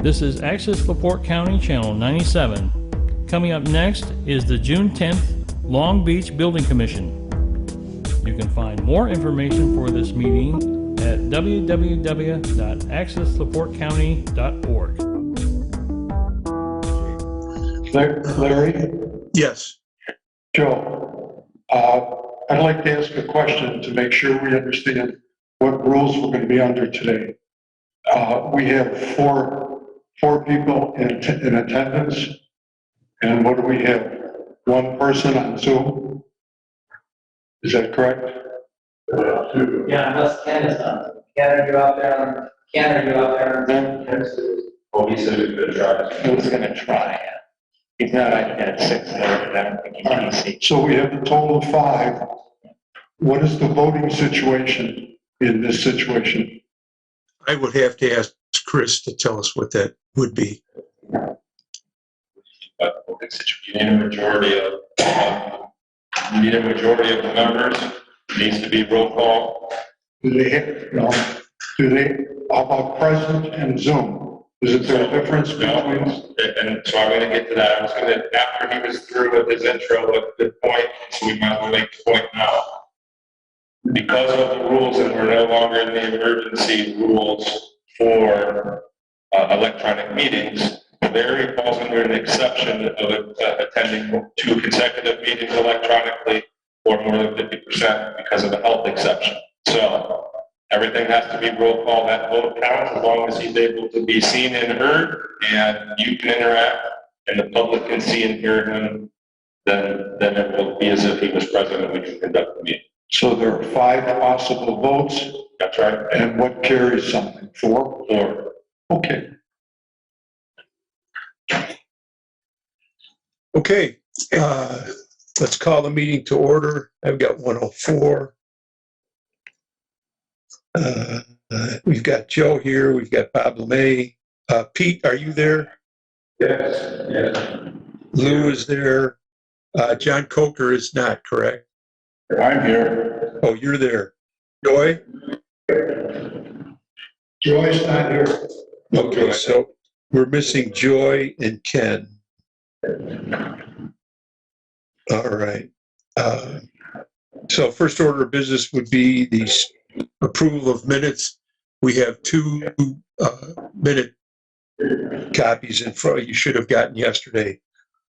This is Access LaPorte County, Channel 97. Coming up next is the June 10th Long Beach Building Commission. You can find more information for this meeting at www.accessleportecounty.org. Larry? Yes. Joe, I'd like to ask a question to make sure we understand what rules we're going to be under today. We have four people in attendance, and what do we have? One person on Zoom? Is that correct? Yeah, unless Ken is on. Ken, are you out there? Ken, are you out there? Well, he said he was gonna try. He was gonna try. He's not at 6 more, but I don't think he can see. So we have a total of 5. What is the voting situation in this situation? I would have to ask Chris to tell us what that would be. But you need a majority of, the members. It needs to be roll call. Do they how about present and Zoom? Is there a difference between? And so I'm gonna get to that. I was gonna, after he was through with his intro, a good point, so we might as well make the point now. Because of the rules, and we're no longer in the emergency rules for electronic meetings, Larry falls under an exception of attending 2 consecutive meetings electronically or more than 50% because of the health exception. So everything has to be roll call. That vote counts as long as he's able to be seen and heard, and you can interact, and the public can see and hear him. Then it will be as if he was present, and we can conduct the meeting. So there are 5 possible votes. That's right. And what carries something? 4? 4. Okay. Okay, let's call the meeting to order. I've got 104. We've got Joe here. We've got Bob LeMay. Pete, are you there? Yes. Yes. Lou is there. John Coker is not, correct? I'm here. Oh, you're there. Joy? Joy's not here. Okay, so we're missing Joy and Ken. All right. So first order of business would be the approval of minutes. We have 2 minute copies in front. You should have gotten yesterday.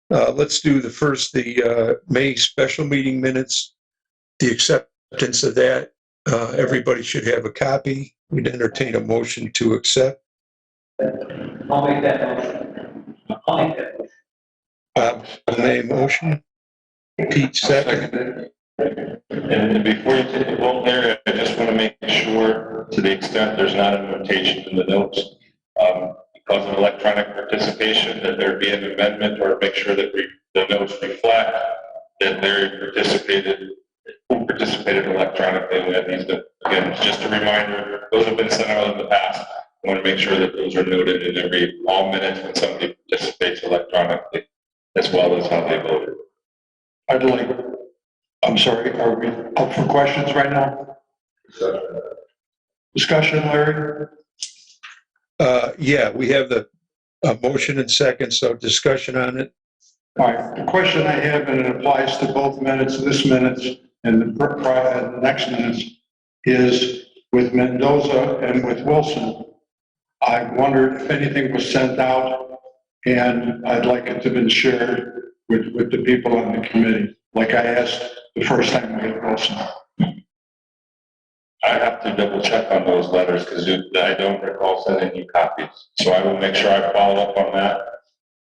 Let's do the first, the May special meeting minutes. The acceptance of that. Everybody should have a copy. We'd entertain a motion to accept. I'll make that motion. Bob LeMay motion. Pete second. And before you take the vote there, I just want to make sure, to the extent there's not a notation in the notes, because of electronic participation, that there be an amendment or make sure that the notes reflect that Larry participated electronically. And that needs to, again, just a reminder, those have been sent out in the past. I want to make sure that those are noted in all minutes when somebody participates electronically, as well as how they voted. I'm sorry, are we up for questions right now? Discussion, Larry? Yeah, we have the motion and second, so discussion on it. All right, the question I have, and it applies to both minutes, this minutes and the next minutes, is with Mendoza and with Wilson. I wondered if anything was sent out, and I'd like it to have been shared with the people on the committee, like I asked the first time we had Wilson. I have to double check on those letters because I don't recall sending you copies. So I will make sure I follow up on that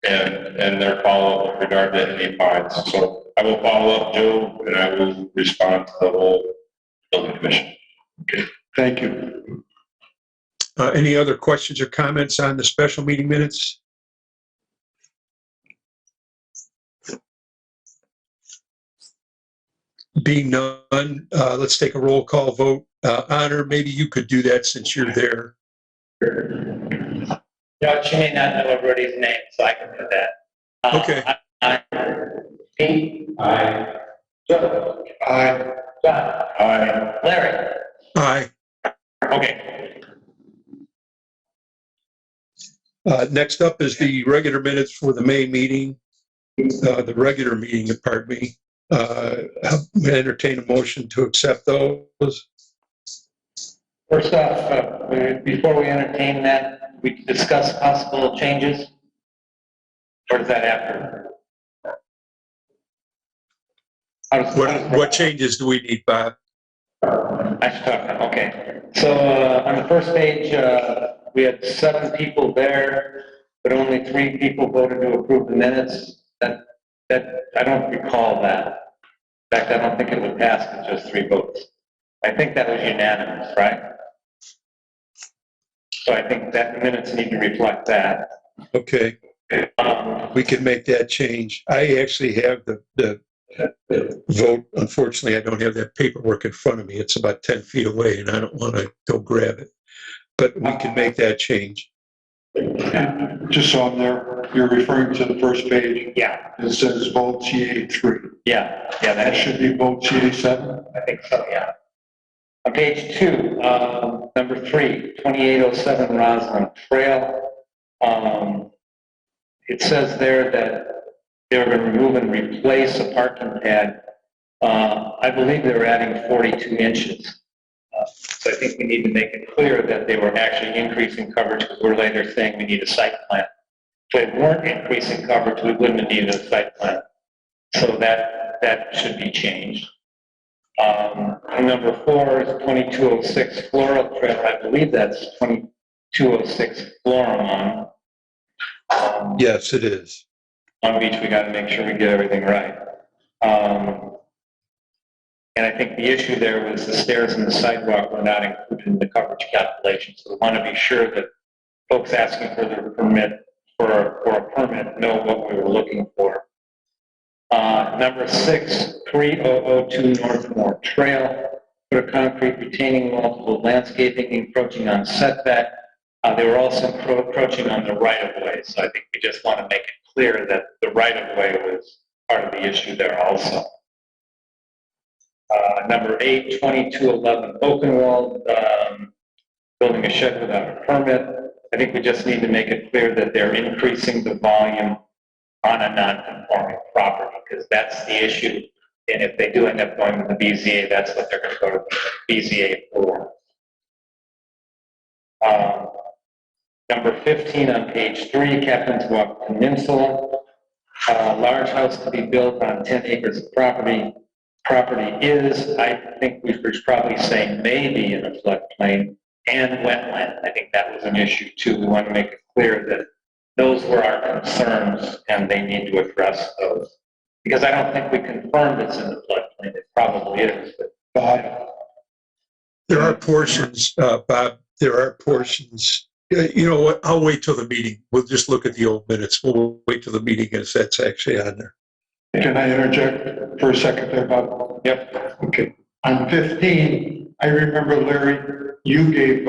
and their follow up with regard to any fines. So I will follow up, Joe, and I will respond to the whole building commission. Okay, thank you. Any other questions or comments on the special meeting minutes? Being none, let's take a roll call vote. Honor, maybe you could do that since you're there. No, she may not know everybody's name, so I can do that. Okay. Pete? Aye. Joe? Aye. John? Aye. Larry? Aye. Okay. Next up is the regular minutes for the May meeting, the regular meeting, pardon me. Entertain a motion to accept those. First off, before we entertain that, we discuss possible changes? Or is that after? What changes do we need, Bob? I should talk, okay. So, on the first page, we had 7 people there, but only 3 people voted to approve the minutes. I don't recall that. In fact, I don't think it would pass with just 3 votes. I think that was unanimous, right? So I think that the minutes need to reflect that. Okay, we can make that change. I actually have the vote. Unfortunately, I don't have that paperwork in front of me. It's about 10 feet away and I don't want to go grab it. But we can make that change. And just so I'm there, you're referring to the first page. Yeah, It says vote CA3. yeah, That that should be vote CA7. I think so, yeah. On page 2, number 3, 2807 Roslyn Trail. It says there that they were going to remove and replace a parking pad. I believe they were adding 42 inches. So I think we need to make it clear that they were actually increasing coverage because we're later saying we need a site plan. If they weren't increasing coverage, we wouldn't have needed a site plan. So that should be changed. Number 4 is 2206 Floral Trail. I believe that's 2206 Floramon. Yes, it is. Long Beach, we got to make sure we get everything right. And I think the issue there was the stairs and the sidewalk were not included in the coverage calculation. So we want to be sure that folks asking for their permit, for a permit, know what we were looking for. Number 6, 3002 Northmore Trail, put a concrete retaining wall to the landscaping encroaching on setback. They were also encroaching on the right-of-way, so I think we just want to make it clear that the right-of-way was part of the issue there also. Number 8, 2211 Oakenwald, building a shed without a permit. I think we just need to make it clear that they're increasing the volume on a non-conforming property, because that's the issue. And if they do end up going to the BZA, that's what they're going to go to the BZA for. Number 15 on page 3, Captain's Walk Peninsula. Large house to be built on 10 acres of property. Property is, I think we should probably say maybe in a floodplain and wetland. I think that was an issue too. We want to make it clear that those were our concerns and they need to address those. Because I don't think we confirmed it's in the floodplain. It probably is, but Bob, There are portions, Bob, there are portions, you know what, I'll wait till the meeting. We'll just look at the old minutes. We'll wait till the meeting as that's actually on there. can I interject for a second there, Bob? yep. Okay. On 15, I remember, Larry, you gave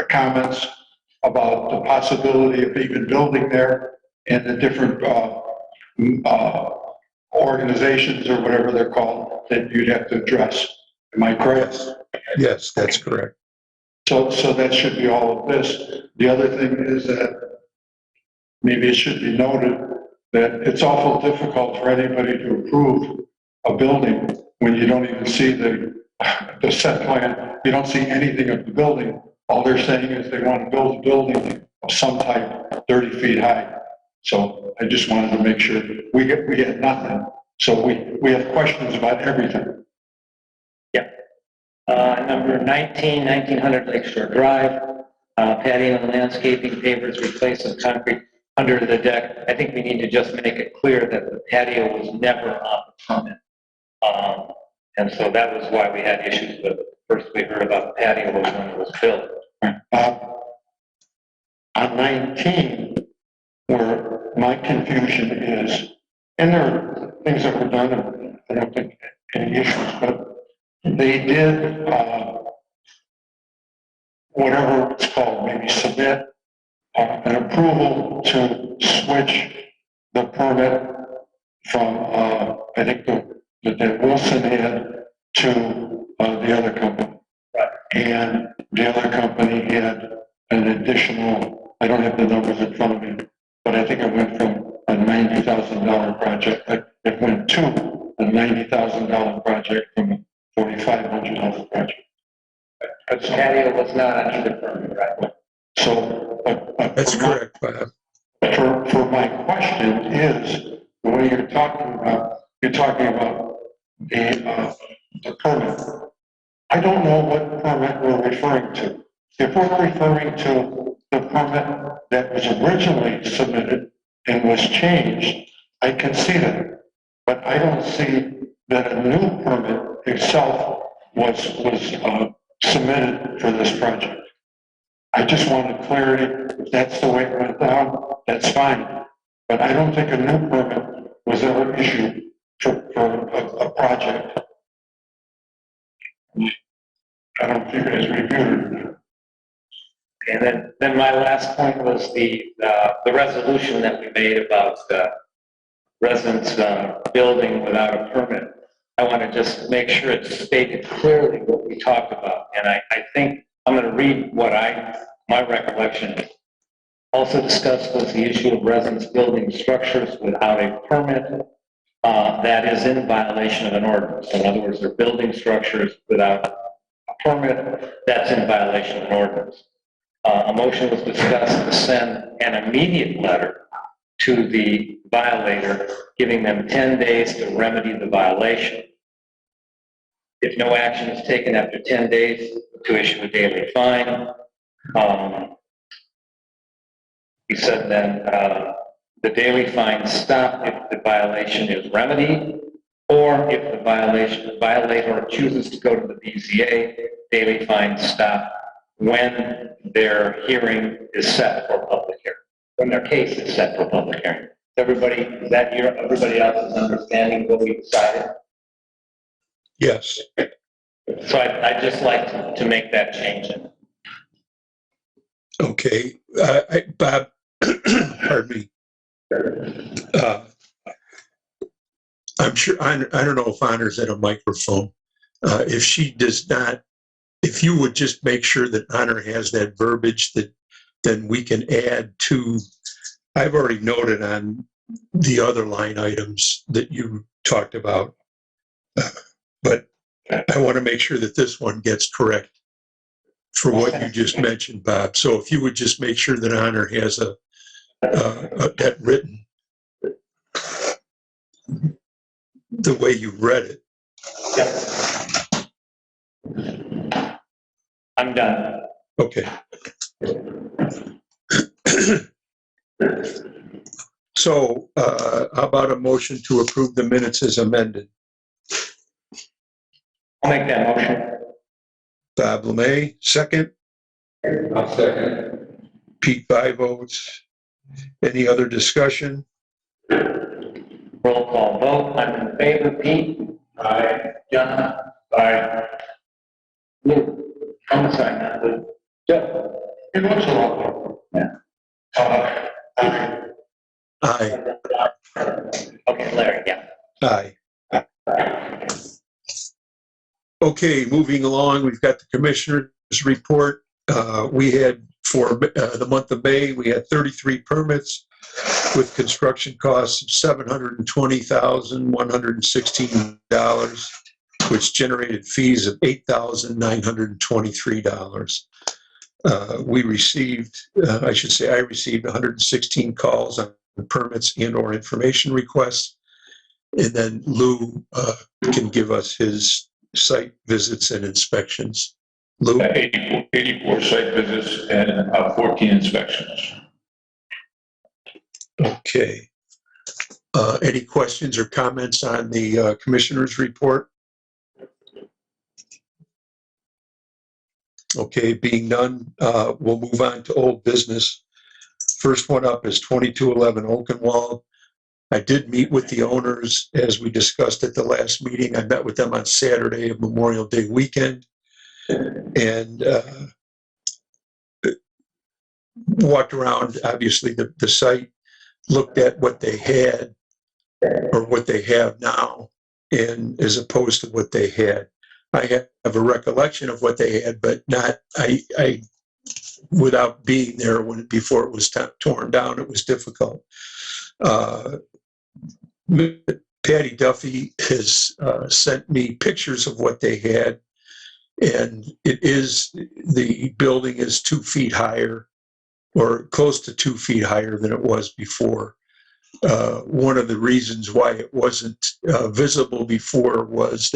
comments about the possibility of even building there and the different organizations or whatever they're called that you'd have to address. Am I correct? Yes, that's correct. So that should be all of this. The other thing is that maybe it should be noted that it's awful difficult for anybody to approve a building when you don't even see the set plan. You don't see anything of the building. All they're saying is they want to build a building of some type 30 feet high. So I just wanted to make sure we get nothing. So we have questions about everything. Number 19, 1900 Lakeshore Drive, patio and landscaping pavers, replace of concrete under the deck. I think we need to just make it clear that the patio was never on the permit. And so that was why we had issues with it. First we heard about the patio was when it was built. On 19, where my confusion is, and there are things that were done, and I don't think any issues, but they did, whatever it's called, maybe submit an approval to switch the permit from, I think that Wilson had to the other company. And the other company had an additional I don't have the numbers in front of me, but I think it went from a $90,000 project, it went to a $90,000 project from a $4,500 project. But the patio was not on either permit, right? So, That's correct, Bob. for my question is, the way you're talking about the permit. I don't know what permit we're referring to. If we're referring to the permit that was originally submitted and was changed, I can see that. But I don't see that a new permit itself was submitted for this project. I just wanted clarity. If that's the way it went down, that's fine. But I don't think a new permit was ever issued for a project. I don't think it's reviewed. And then my last point was the resolution that we made about residents building without a permit. I want to just make sure it's stated clearly what we talked about. And I think I'm going to read what my recollection also discussed was the issue of residents building structures without a permit that is in violation of an ordinance. In other words, they're building structures without a permit that's in violation of an ordinance. A motion was discussed to send an immediate letter to the violator, giving them 10 days to remedy the violation. If no action is taken after 10 days, to issue a daily fine. He said then the daily fine stop if the violation is remedied, or if the violator chooses to go to the BZA, daily fine stop when their hearing is set for public hearing, when their case is set for public hearing. Is that everybody else's understanding what we decided? Yes. So I'd just like to make that change. Okay. Bob, pardon me. I'm sure, I don't know if Honor's at a microphone. If she does not, if you would just make sure that Honor has that verbiage that then we can add to, I've already noted on the other line items that you talked about, but I want to make sure that this one gets correct for what you just mentioned, Bob. So if you would just make sure that Honor has that written the way you read it. Yep. I'm done. Okay. So how about a motion to approve the minutes as amended? I'll make that motion. Bob Lemay, second. I'll second. Pete, 5 votes. Any other discussion? Roll call vote. I'm in favor. Pete? Aye. John? Aye. Lou? I'm sorry, not Lou. Joe? It looks a lot. Yeah. Aye. Okay, Larry, yeah. Aye. Okay, moving along, we've got the commissioner's report. We had, for the month of May, we had 33 permits with construction costs of $720,116, which generated fees of $8,923. We received, I received 116 calls on permits and or information requests. And then Lou can give us his site visits and inspections. Lou? 84 site visits and 14 inspections. Okay. Any questions or comments on the commissioner's report? Okay, being none, we'll move on to old business. First one up is 2211 Oakenwald. I did meet with the owners as we discussed at the last meeting. I met with them on Saturday of Memorial Day weekend and walked around, obviously, the site, looked at what they had or what they have now, and as opposed to what they had. I have a recollection of what they had, but not, I without being there before it was torn down, it was difficult. Patty Duffy has sent me pictures of what they had, and the building is 2 feet higher, or close to 2 feet higher than it was before. One of the reasons why it wasn't visible before was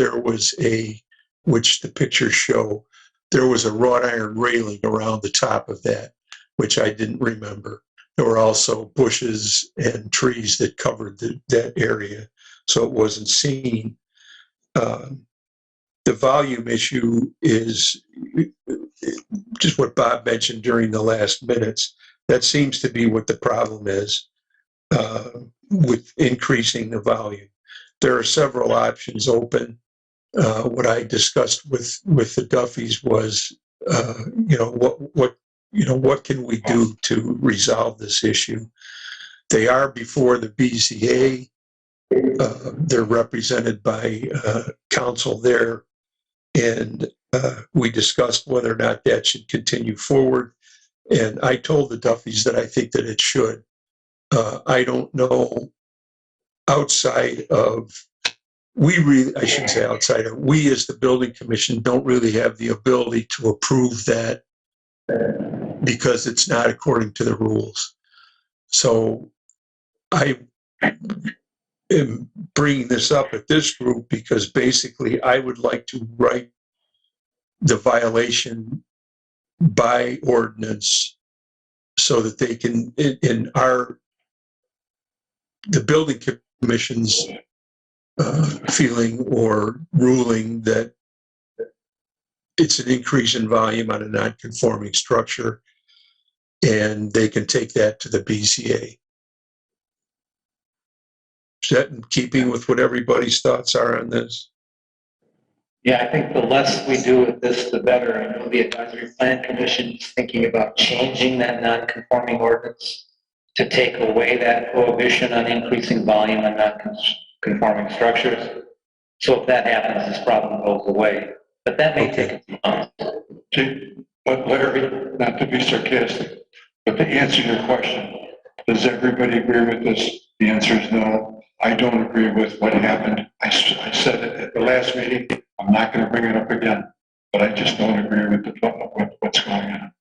which the pictures show, there was a wrought iron railing around the top of that, which I didn't remember. There were also bushes and trees that covered that area, so it wasn't seen. The volume issue is just what Bob mentioned during the last minutes. That seems to be what the problem is with increasing the volume. There are several options open. What I discussed with the Duffys was, what can we do to resolve this issue? They are before the BZA. They're represented by counsel there, and we discussed whether or not that should continue forward. And I told the Duffys that I think that it should. I don't know, outside of, I shouldn't say outside of, we as the building commission don't really have the ability to approve that because it's not according to the rules. So I am bringing this up at this group because basically I would like to write the violation by ordinance so that they can, the building commission's feeling or ruling that it's an increase in volume on a non-conforming structure, and they can take that to the BZA. Is that in keeping with what everybody's thoughts are on this? Yeah, I think the less we do with this, the better. I know the Advisory Plan Commission is thinking about changing that non-conforming ordinance to take away that prohibition on increasing volume on non-conforming structures. So if that happens, this problem goes away. But that may take a few months. But Larry, not to be sarcastic, but to answer your question, does everybody agree with this? The answer is no. I don't agree with what happened. I said it at the last meeting. I'm not going to bring it up again, but I just don't agree with what's going on.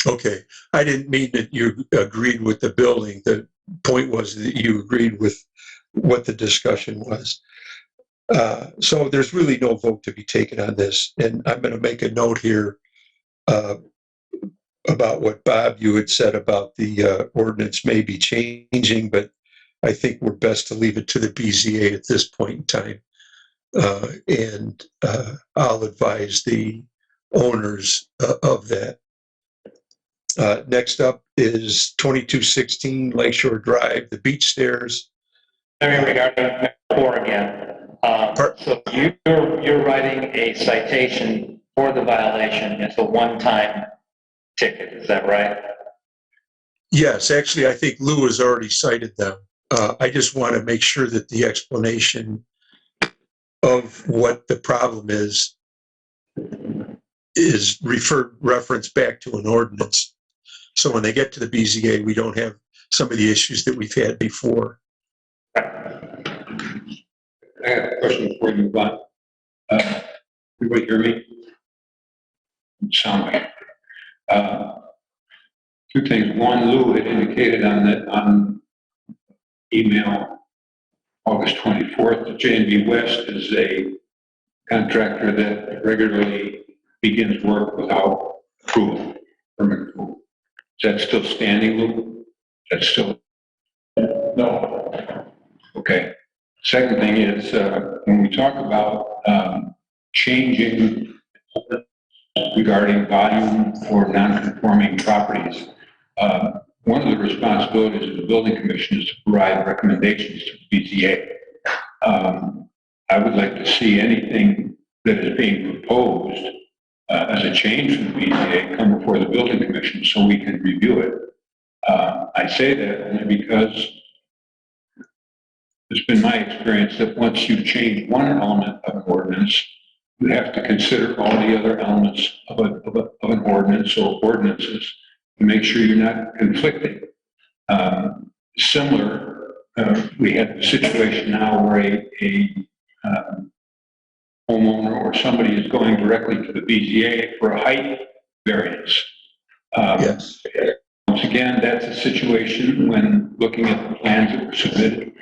Okay. I didn't mean that you agreed with the building. The point was that you agreed with what the discussion was. So there's really no vote to be taken on this. And I'm going to make a note here about what, Bob, you had said about the ordinance may be changing, but I think we're best to leave it to the BZA at this point in time. And I'll advise the owners of that. Next up is 2216 Lakeshore Drive, the beach stairs. I mean, regarding 4 again. So you're writing a citation for the violation. It's a one-time ticket. Is that right? Yes, actually, I think Lou has already cited them. I just want to make sure that the explanation of what the problem is referenced back to an ordinance. So when they get to the BZA, we don't have some of the issues that we've had before. I have a question for you, Bob. Everybody hear me? Sound like. 2 things. One, Lou had indicated on email August 24th that J&B West is a contractor that regularly begins work without approval, permit approval. Is that still standing, Lou? That's still? No. Okay. Second thing is, when we talk about changing regarding volume for non-conforming properties, one of the responsibilities of the building commission is to provide recommendations to the BZA. I would like to see anything that is being proposed as a change from the BZA come before the building commission so we can review it. I say that only because it's been my experience that once you change one element of an ordinance, you have to consider all the other elements of an ordinance or ordinances to make sure you're not conflicting. Similar, we have a situation now where a homeowner or somebody is going directly to the BZA for a height variance. Yes. Once again, that's a situation when looking at the plans that were submitted.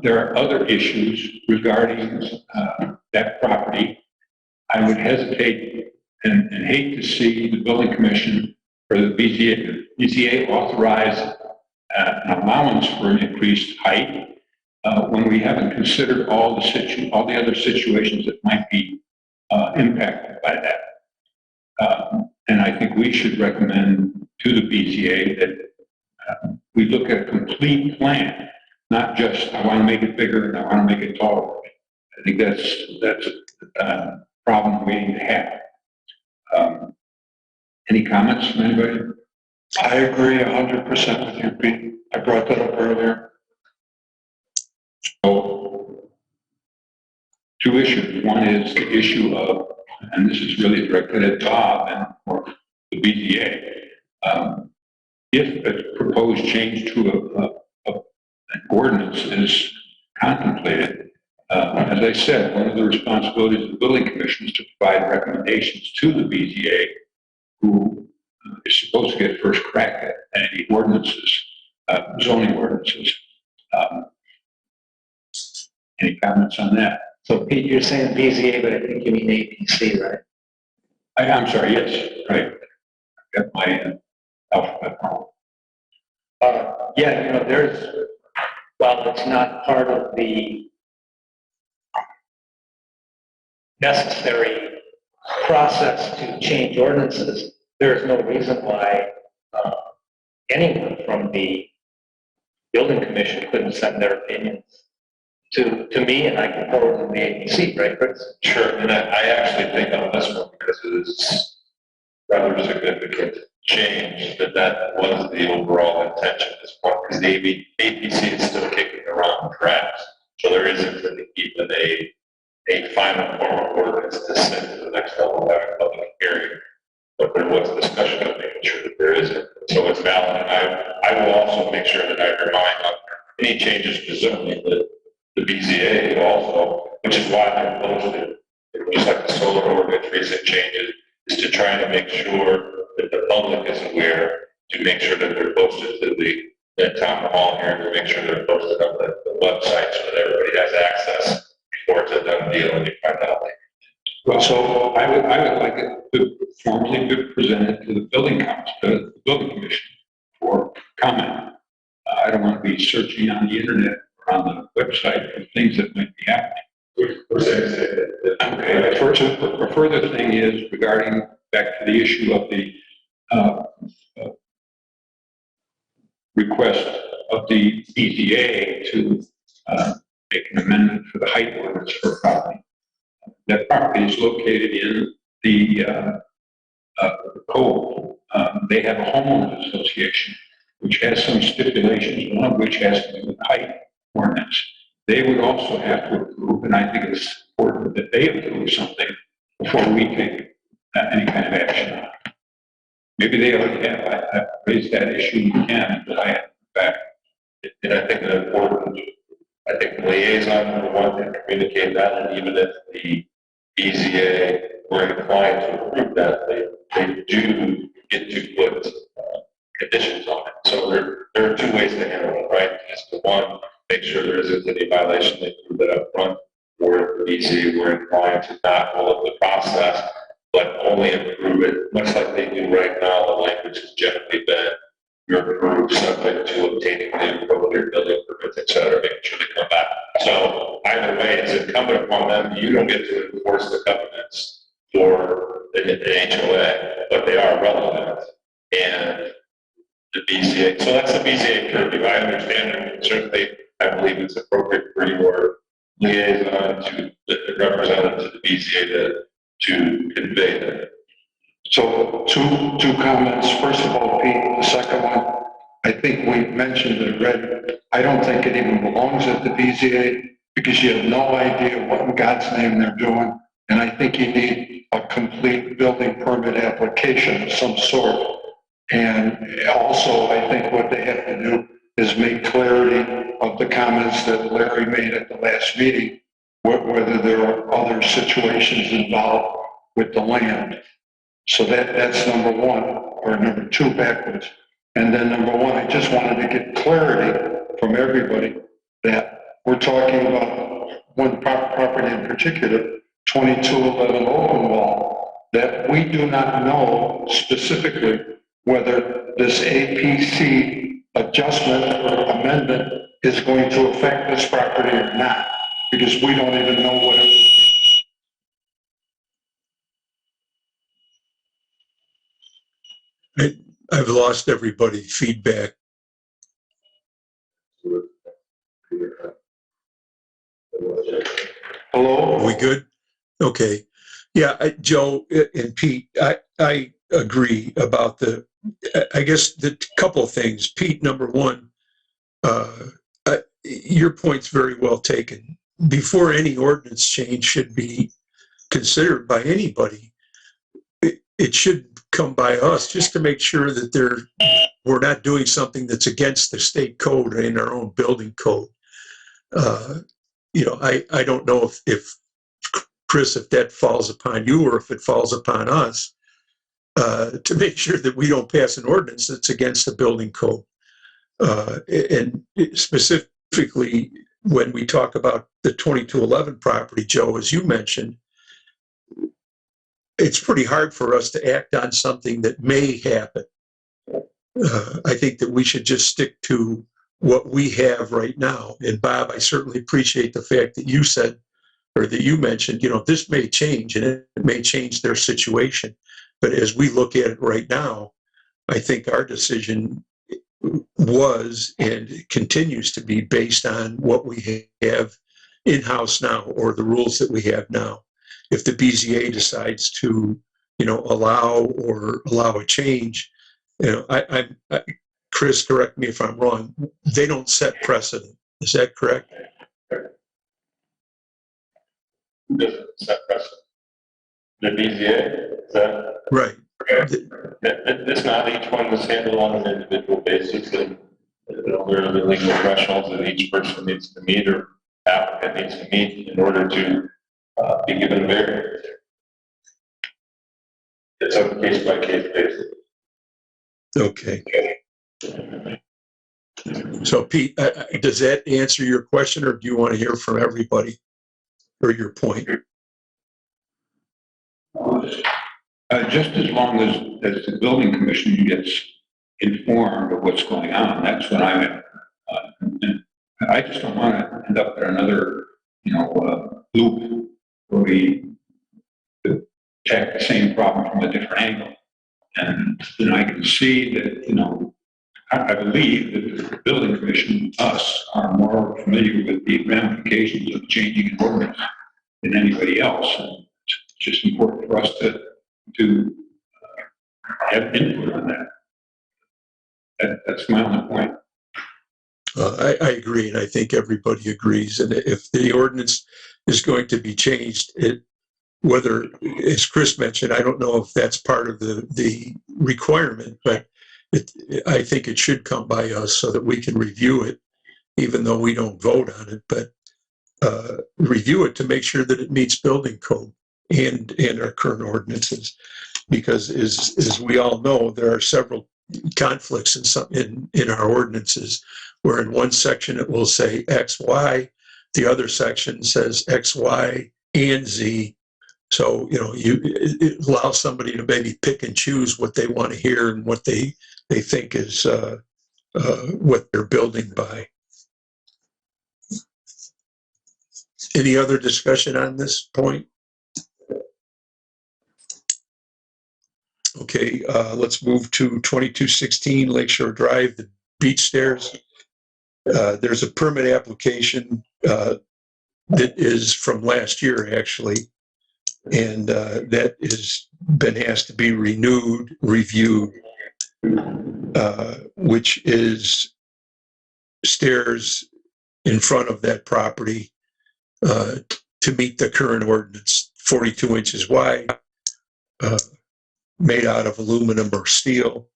There are other issues regarding that property. I would hesitate and hate to see the building commission or the BZA authorize an allowance for an increased height when we haven't considered all the other situations that might be impacted by that. And I think we should recommend to the BZA that we look at a complete plan, not just, I want to make it bigger and I want to make it taller. I think that's a problem waiting to happen. Any comments from anybody? I agree 100% with you, Pete. I brought that up earlier. So, two issues. One is the issue of, and this is really directed at Bob and or the BZA. If a proposed change to an ordinance is contemplated, as I said, one of the responsibilities of the building commission is to provide recommendations to the BZA, who is supposed to get first crack at any ordinances, zoning ordinances. Any comments on that? So Pete, you're saying BZA, but I think you mean APC, right? I'm sorry, yes, right. I got my alphabet wrong. Yeah, you know, while it's not part of the necessary process to change ordinances, there's no reason why anyone from the building commission couldn't send their opinions to me, and I can forward them to the ABC, right, Chris? Sure, and I actually think on this one, because it is rather significant change, that was the overall intention at this point, because the APC is still kicking around drafts, so there isn't even a final form of ordinance to send to the next level of having public hearing. But there was discussion of making sure that there isn't. So it's valid, and I will also make sure that I remind on any changes to zoning that the BZA also, which is why they're posted, just like the solar ordinance recent changes, is to try to make sure that the public is aware, to make sure that they're posted to the town hall here, to make sure they're posted on the website so that everybody has access before it's a done deal and you find out later. Well, so I would like it to formally be presented to the building council, the building commission for comment. I don't want to be searching on the internet or on the website for things that might be happening. Okay, a further thing is regarding back to the issue of the request of the BZA to make an amendment for the height ordinance for a property. That property is located in the code. They have a homeowners association, which has some stipulations, one of which has to do with height ordinance. They would also have to approve, and I think it's important that they approve something before we take any kind of action on it. Maybe they already have. I've raised that issue again, but I have back. And I think the important, I think the liaison will want to communicate that, and even if the BZA were inclined to approve that, they do get to put conditions on it. So there are two ways to handle it, right? Is to one, make sure there isn't any violation, they prove that up front, or the BZA were inclined to not follow the process, but only approve it, much like they do right now. The language has generally been, you're approved subject to obtaining the appropriate building permits, et cetera, making sure they come back. So either way, it's incumbent upon them. You don't get to enforce the covenants for the HOA, but they are relevant. And the BZA, so that's the BZA purview. I understand, and certainly I believe it's appropriate for your liaison to represent to the BZA to convey that. So two comments. First of all, Pete, the second one, I think we mentioned it already. I don't think it even belongs at the BZA because you have no idea what in God's name they're doing And I think you need a complete building permit application of some sort. And also, I think what they have to do is make clarity of the comments that Larry made at the last meeting, whether there are other situations involved with the land. So that's number one, or number two backwards. And then number one, I just wanted to get clarity from everybody that we're talking about one property in particular, 2211 Oakenwall, that we do not know specifically whether this APC adjustment or amendment is going to affect this property or not, because we don't even know what it. I've lost everybody feedback. Hello? Are we good? Okay. Yeah, Joe and Pete, I agree about I guess the couple of things. Pete, number one, your point's very well taken. Before any ordinance change should be considered by anybody, it should come by us just to make sure that we're not doing something that's against the state code and our own building code. I don't know if Chris, if that falls upon you or if it falls upon us, to make sure that we don't pass an ordinance that's against the building code. And specifically, when we talk about the 2211 property, Joe, as you mentioned, it's pretty hard for us to act on something that may happen. I think that we should just stick to what we have right now. And Bob, I certainly appreciate the fact that you said, or that you mentioned, this may change and it may change their situation. But as we look at it right now, I think our decision was and continues to be based on what we have in-house now, or the rules that we have now. If the BZA decides to, allow a change, Chris, correct me if I'm wrong, they don't set precedent. Is that correct? Who doesn't set precedent? The BZA, is that? Right. It's not, each one was handled on an individual basis, and there are the legal thresholds that each person needs to meet or applicant needs to meet in order to be given a variance. It's on a case by case basis. Okay. So Pete, does that answer your question, or do you want to hear from everybody or your point? Just as long as the building commission gets informed of what's going on, that's what I'm at. And I just don't want to end up in another, loop where we attack the same problem from a different angle. And I can see that, I believe that the building commission, us, are more familiar with the ramifications of changing an ordinance than anybody else. And it's just important for us to have input on that. That's my only point. I agree, and I think everybody agrees. And if the ordinance is going to be changed, whether, as Chris mentioned, I don't know if that's part of the requirement, but I think it should come by us so that we can review it, even though we don't vote on it, but review it to make sure that it meets building code and our current ordinances. Because as we all know, there are several conflicts in our ordinances, where in one section it will say X, Y, the other section says X, Y, and Z. So, it allows somebody to maybe pick and choose what they want to hear and what they think is what they're building by. Any other discussion on this point? Okay, let's move to 2216 Lakeshore Drive, the beach stairs. There's a permit application that is from last year, actually, and that has been asked to be renewed, reviewed, which is stairs in front of that property to meet the current ordinance 42 inches wide, made out of aluminum or steel.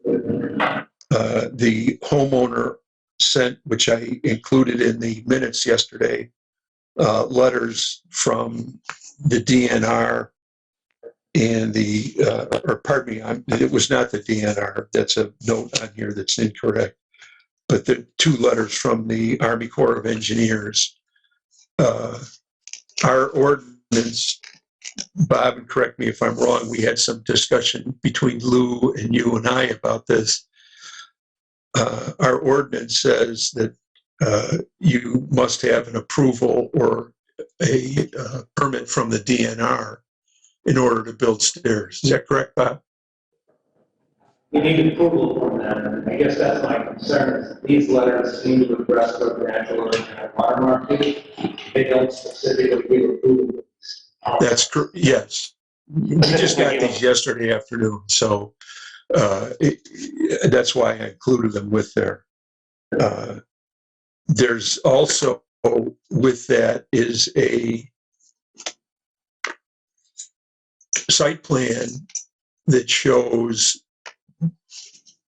The homeowner sent, which I included in the minutes yesterday, letters from the DNR and or pardon me, it was not the DNR. That's a note on here that's incorrect. But the 2 letters from the Army Corps of Engineers. Our ordinance, Bob, and correct me if I'm wrong, we had some discussion between Lou and you and I about this. Our ordinance says that you must have an approval or a permit from the DNR in order to build stairs. Is that correct, Bob? We need approval from them. I guess that's my concern, is these letters seem to address the natural and watermark issue. They don't specifically give approval. That's true. Yes. We just got these yesterday afternoon, so that's why I included them with there. There's also with that is a site plan that shows,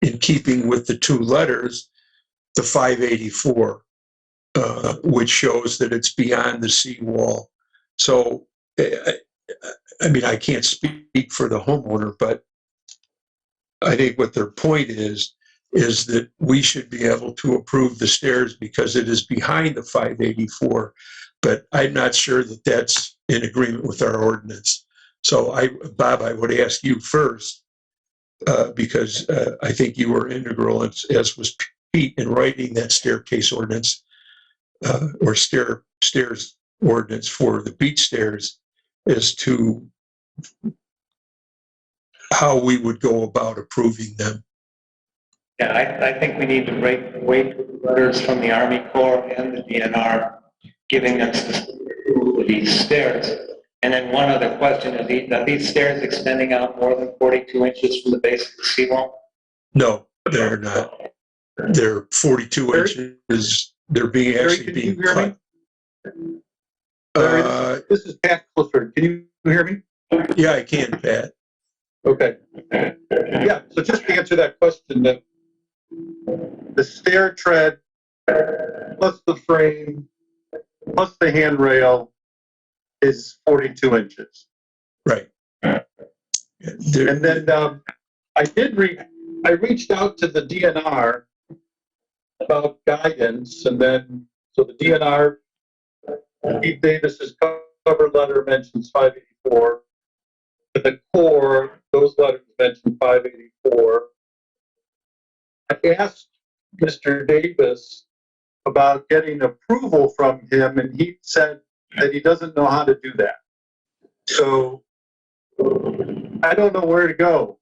in keeping with the 2 letters, the 584, which shows that it's beyond the seawall. So, I mean, I can't speak for the homeowner, but I think what their point is that we should be able to approve the stairs because it is behind the 584, but I'm not sure that that's in agreement with our ordinance. So, Bob, I would ask you first, because I think you were integral, as was Pete, in writing that staircase ordinance or stairs ordinance for the beach stairs, as to how we would go about approving them. Yeah, I think we need to wait for the letters from the Army Corps and the DNR giving us these stairs. And then one other question, are these stairs extending out more than 42 inches from the base of the seawall? No, they're not. They're 42 inches. They're being cut. This is Pat Clifford. Can you hear me? Yeah, I can, Pat. Okay. Yeah, so just to answer that question, that the stair tread plus the frame plus the handrail is 42 inches. Right. And then I reached out to the DNR about guidance, and then, so the DNR, Steve Davis's cover letter mentions 584. But the Corps, those letters mention 584. I asked Mr. Davis about getting approval from him, and he said that he doesn't know how to do that. So I don't know where to go.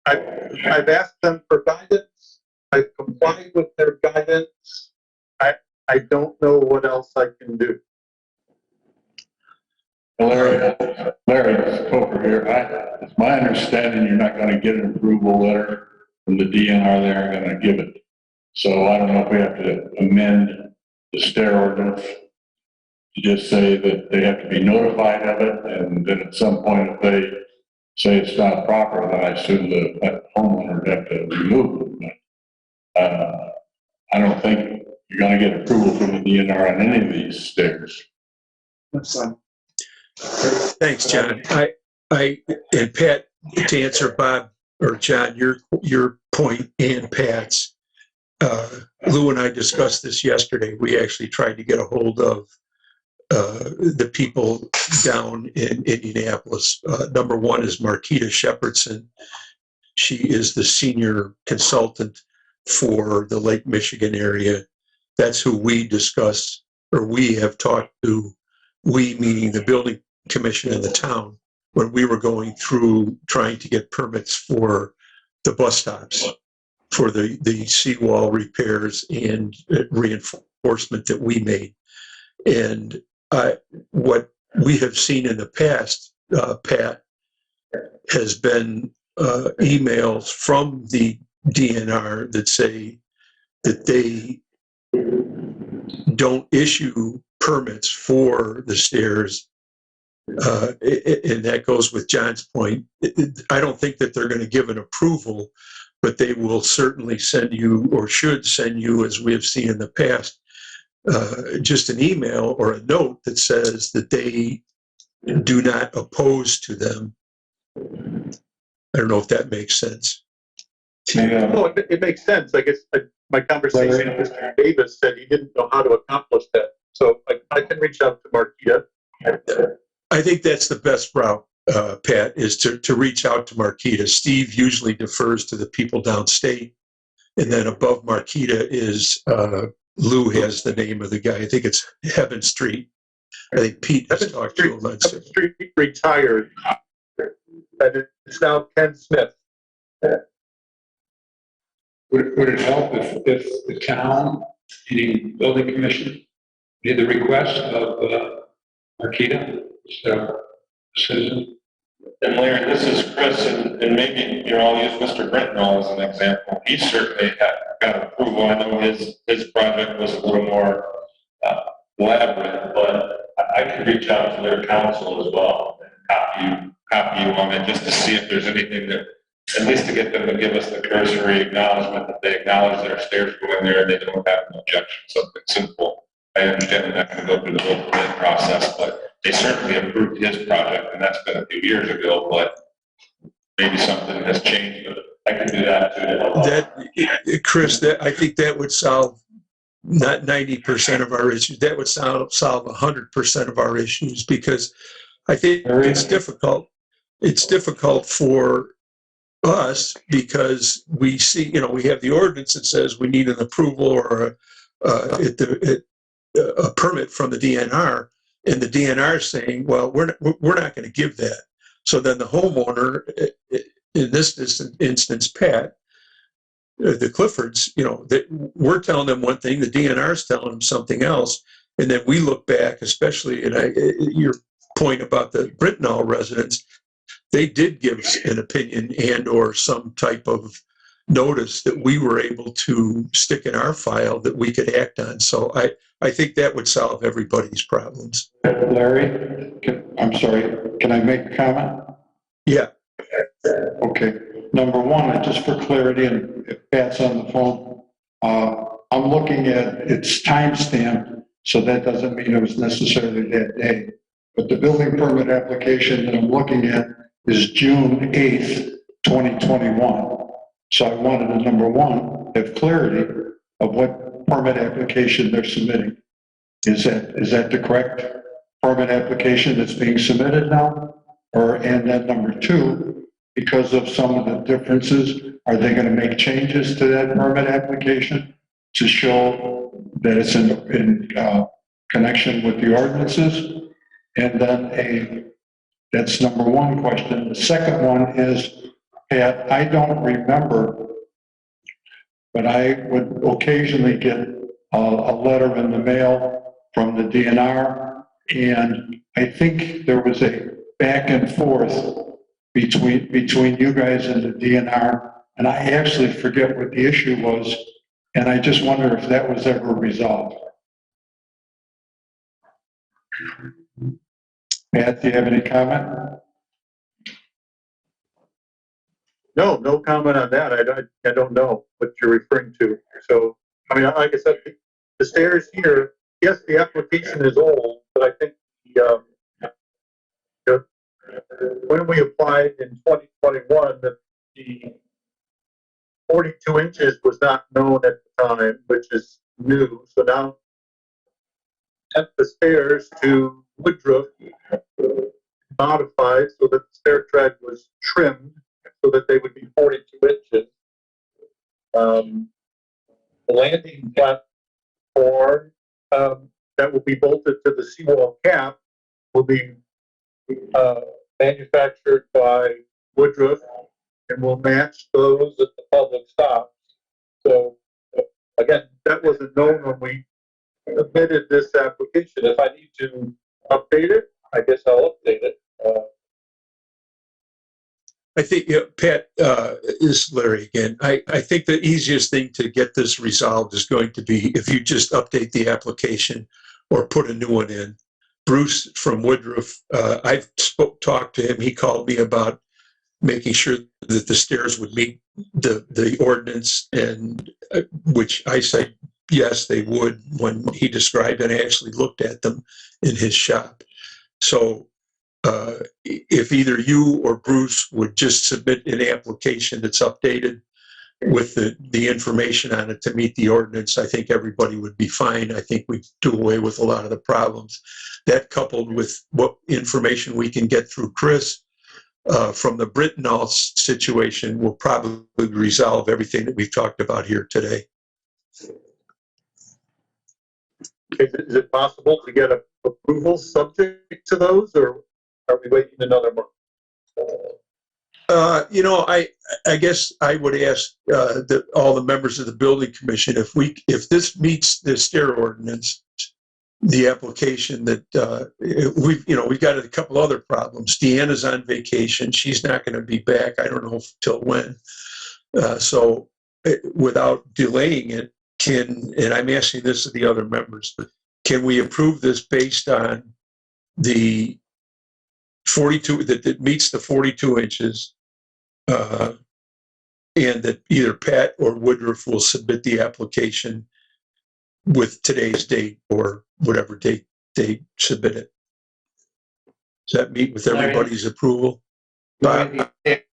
I've asked them for guidance. I've complied with their guidance. I don't know what else I can do. Larry, it's Coker here. It's my understanding you're not going to get an approval letter from the DNR. They're going to give it. So I don't know if we have to amend the stair ordinance to just say that they have to be notified of it, and then at some point if they say it's not proper, then I assume that homeowner would have to remove it. But I don't think you're going to get approval from the DNR on any of these stairs. That's fine. Thanks, John. And Pat, to answer Bob or John, your point and Pat's, Lou and I discussed this yesterday. We actually tried to get a hold of the people down in Indianapolis. Number one is Marquita Shepherdson. She is the senior consultant for the Lake Michigan area. That's who we discuss, or we have talked to, we meaning the building commission in the town, when we were going through trying to get permits for the bus stops, for the seawall repairs and reinforcement that we made. And what we have seen in the past, Pat, has been emails from the DNR that say that they don't issue permits for the stairs And that goes with John's point. I don't think that they're going to give an approval, but they will certainly send you, or should send you, as we have seen in the past, just an email or a note that says that they do not oppose to them. I don't know if that makes sense. No, it makes sense. I guess my conversation with Mr. Davis said he didn't know how to accomplish that. So I can reach out to Marquita. I think that's the best route, Pat, is to reach out to Marquita. Steve usually defers to the people downstate. And then above Marquita is, Lou has the name of the guy. I think it's Heaven Street. I think Pete has talked to him. Heaven Street retired. And it's now Ken Smith. Would it help if the town, the building commission, made the request of Marquita, citizen? And Larry, this is Chris, and maybe, I'll use Mr. Britnall as an example. He certainly got approval. I know his project was a little more elaborate, but I could reach out to their council as well and copy you on it just to see if there's anything that, at least to get them to give us the cursory acknowledgement that they acknowledge their stairs go in there and they don't have an objection, something simple. I understand they're not going to go through the whole permit process, but they certainly approved his project, and that's been a few years ago, but maybe something has changed, but I can do that too. Chris, I think that would solve not 90% of our issues. That would solve 100% of our issues, because I think it's difficult. It's difficult for us because we see, we have the ordinance that says we need an approval or a permit from the DNR, and the DNR saying, well, we're not going to give that. So then the homeowner, in this instance, Pat, the Cliffords, we're telling them one thing, the DNR is telling them something else, and then we look back, especially your point about the Britnall residents, they did give us an opinion and or some type of notice that we were able to stick in our file that we could act on. So I think that would solve everybody's problems. Larry, I'm sorry, can I make a comment? Yeah. Okay. Number one, just for clarity, and if Pat's on the phone, I'm looking at its timestamp, so that doesn't mean it was necessarily that day. But the building permit application that I'm looking at is June 8th, 2021. So I wanted to, number one, have clarity of what permit application they're submitting. Is that the correct permit application that's being submitted now? And then number two, because of some of the differences, are they going to make changes to that permit application to show that it's in connection with the ordinances? And then that's number one question. The second one is, Pat, I don't remember, but I would occasionally get a letter in the mail from the DNR, and I think there was a back and forth between you guys and the DNR, and I actually forget what the issue was, and I just wonder if that was ever resolved. Matt, do you have any comment? No comment on that. I don't know what you're referring to. So, I mean, like I said, the stairs here, yes, the application is old, but I think when we applied in 2021, the 42 inches was not known at the time, which is new. So now, at the stairs to Woodruff, modified so that the stair tread was trimmed so that they would be 42 inches. The landing platform that will be bolted to the seawall cap will be manufactured by Woodruff and will match those at the public stops. So again, that wasn't known when we submitted this application. If I need to update it, I guess I'll update it. I think, Pat, is Larry again. I think the easiest thing to get this resolved is going to be if you just update the application or put a new one in. Bruce from Woodruff, I've talked to him. He called me about making sure that the stairs would meet the ordinance, and which I said, yes, they would when he described it. I actually looked at them in his shop. So if either you or Bruce would just submit an application that's updated with the information on it to meet the ordinance, I think everybody would be fine. I think we'd do away with a lot of the problems. That, coupled with what information we can get through Chris from the Brittenell situation, will probably resolve everything that we've talked about here today. Is it possible to get approval subject to those, or are we waiting another month? I guess I would ask all the members of the building commission if this meets the stair ordinance, the application that we've got a couple other problems. Deanna's on vacation; she's not going to be back. I don't know till when. So, without delaying it, and I'm asking this of the other members, can we approve this based on the 42 that meets the 42 inches, and that either Pat or Woodruff will submit the application with today's date or whatever date they submit it? Does that meet with everybody's approval? The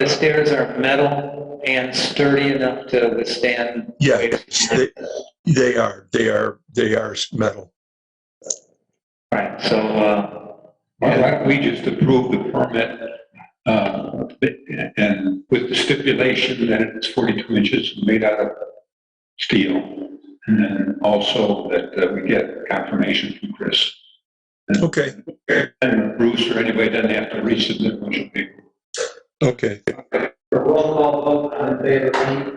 stairs are metal and sturdy enough to withstand. Yeah, they are metal. Right, so, Why don't we just approve the permit, and with the stipulation that it's 42 inches made out of steel, and then also that we get confirmation from Chris. Okay. And Bruce or anybody doesn't have to resubmit much of paper. Okay. Roll call vote on favor, Pete?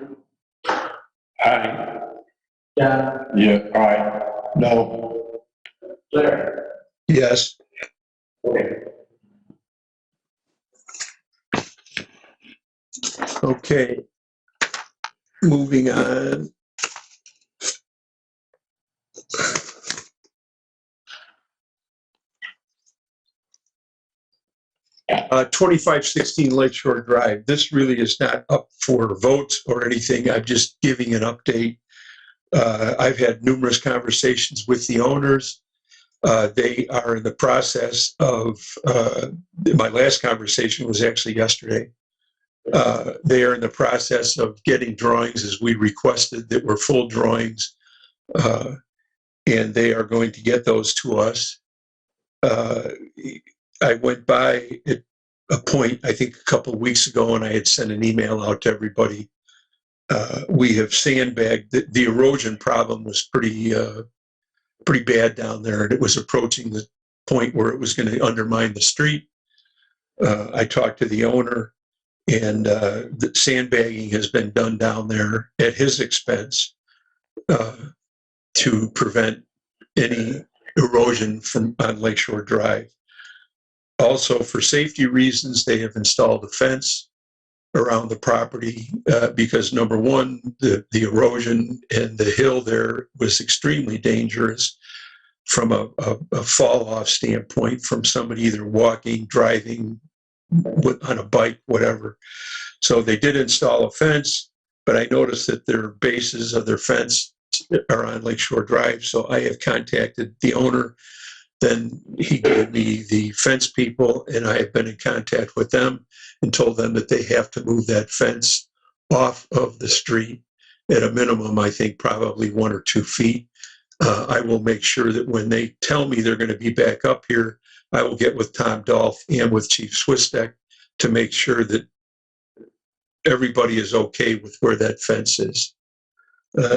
Aye. John? Yeah, aye. No. Larry? Yes. Okay. Okay. Moving on. 2516 Lakeshore Drive. This really is not up for votes or anything. I'm just giving an update. I've had numerous conversations with the owners. They are in the process of, my last conversation was actually yesterday. They are in the process of getting drawings as we requested that were full drawings. And they are going to get those to us. I went by at a point, I think a couple of weeks ago, and I had sent an email out to everybody. We have sandbagged. The erosion problem was pretty bad down there, and it was approaching the point where it was going to undermine the street. I talked to the owner, and the sandbagging has been done down there at his expense to prevent any erosion on Lakeshore Drive. Also, for safety reasons, they have installed a fence around the property because, number one, the erosion and the hill there was extremely dangerous from a fall-off standpoint from somebody either walking, driving, on a bike, whatever. So they did install a fence, but I noticed that their bases of their fence are on Lakeshore Drive, so I have contacted the owner. Then he gave me the fence people, and I have been in contact with them and told them that they have to move that fence off of the street at a minimum, I think probably 1 or 2 feet. I will make sure that when they tell me they're going to be back up here, I will get with Tom Dolph and with Chief Swistek to make sure that everybody is okay with where that fence is.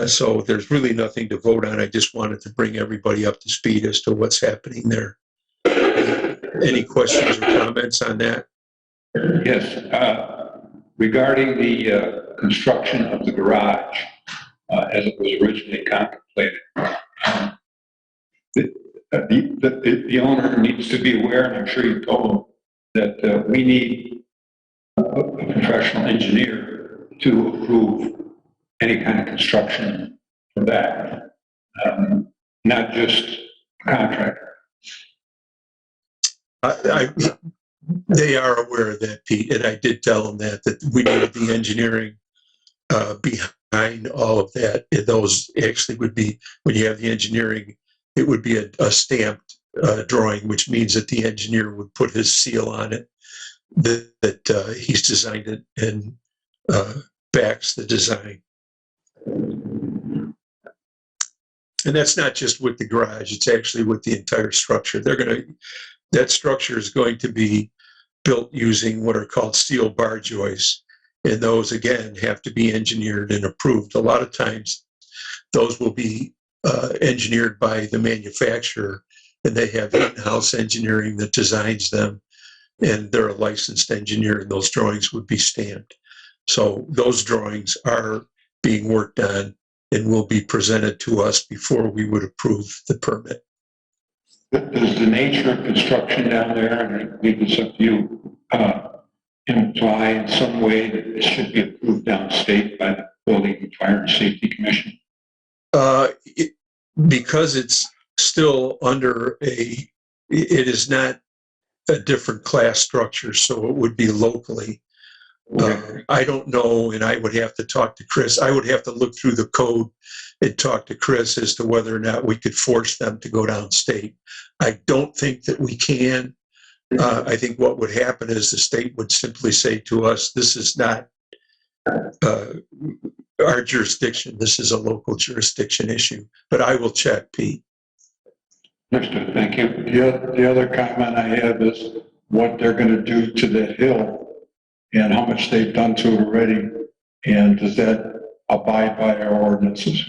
So there's really nothing to vote on. I just wanted to bring everybody up to speed as to what's happening there. Any questions or comments on that? Yes, regarding the construction of the garage, as it was originally contemplated, the owner needs to be aware, and I'm sure you told him, that we need a professional engineer to approve any kind of construction for that, not just a contractor. They are aware of that, Pete, and I did tell them that we needed the engineering behind all of that. And those actually would be, when you have the engineering, it would be a stamped drawing, which means that the engineer would put his seal on it, that he's designed it and backs the design. And that's not just with the garage, it's actually with the entire structure. That structure is going to be built using what are called steel bar joists. And those, again, have to be engineered and approved. A lot of times, those will be engineered by the manufacturer, and they have in-house engineering that designs them, and they're a licensed engineer, and those drawings would be stamped. So those drawings are being worked on and will be presented to us before we would approve the permit. Does the nature of construction down there, and I believe it's up to you, imply in some way that it should be approved downstate by the Building and Fire and Safety Commission? Because it's still under it is not a different class structure, so it would be locally. I don't know, and I would have to talk to Chris. I would have to look through the code and talk to Chris as to whether or not we could force them to go downstate. I don't think that we can. I think what would happen is the state would simply say to us, this is not our jurisdiction. This is a local jurisdiction issue. But I will check, Pete. Understood, thank you. The other comment I have is what they're going to do to the hill and how much they've done to it already. And does that abide by our ordinances?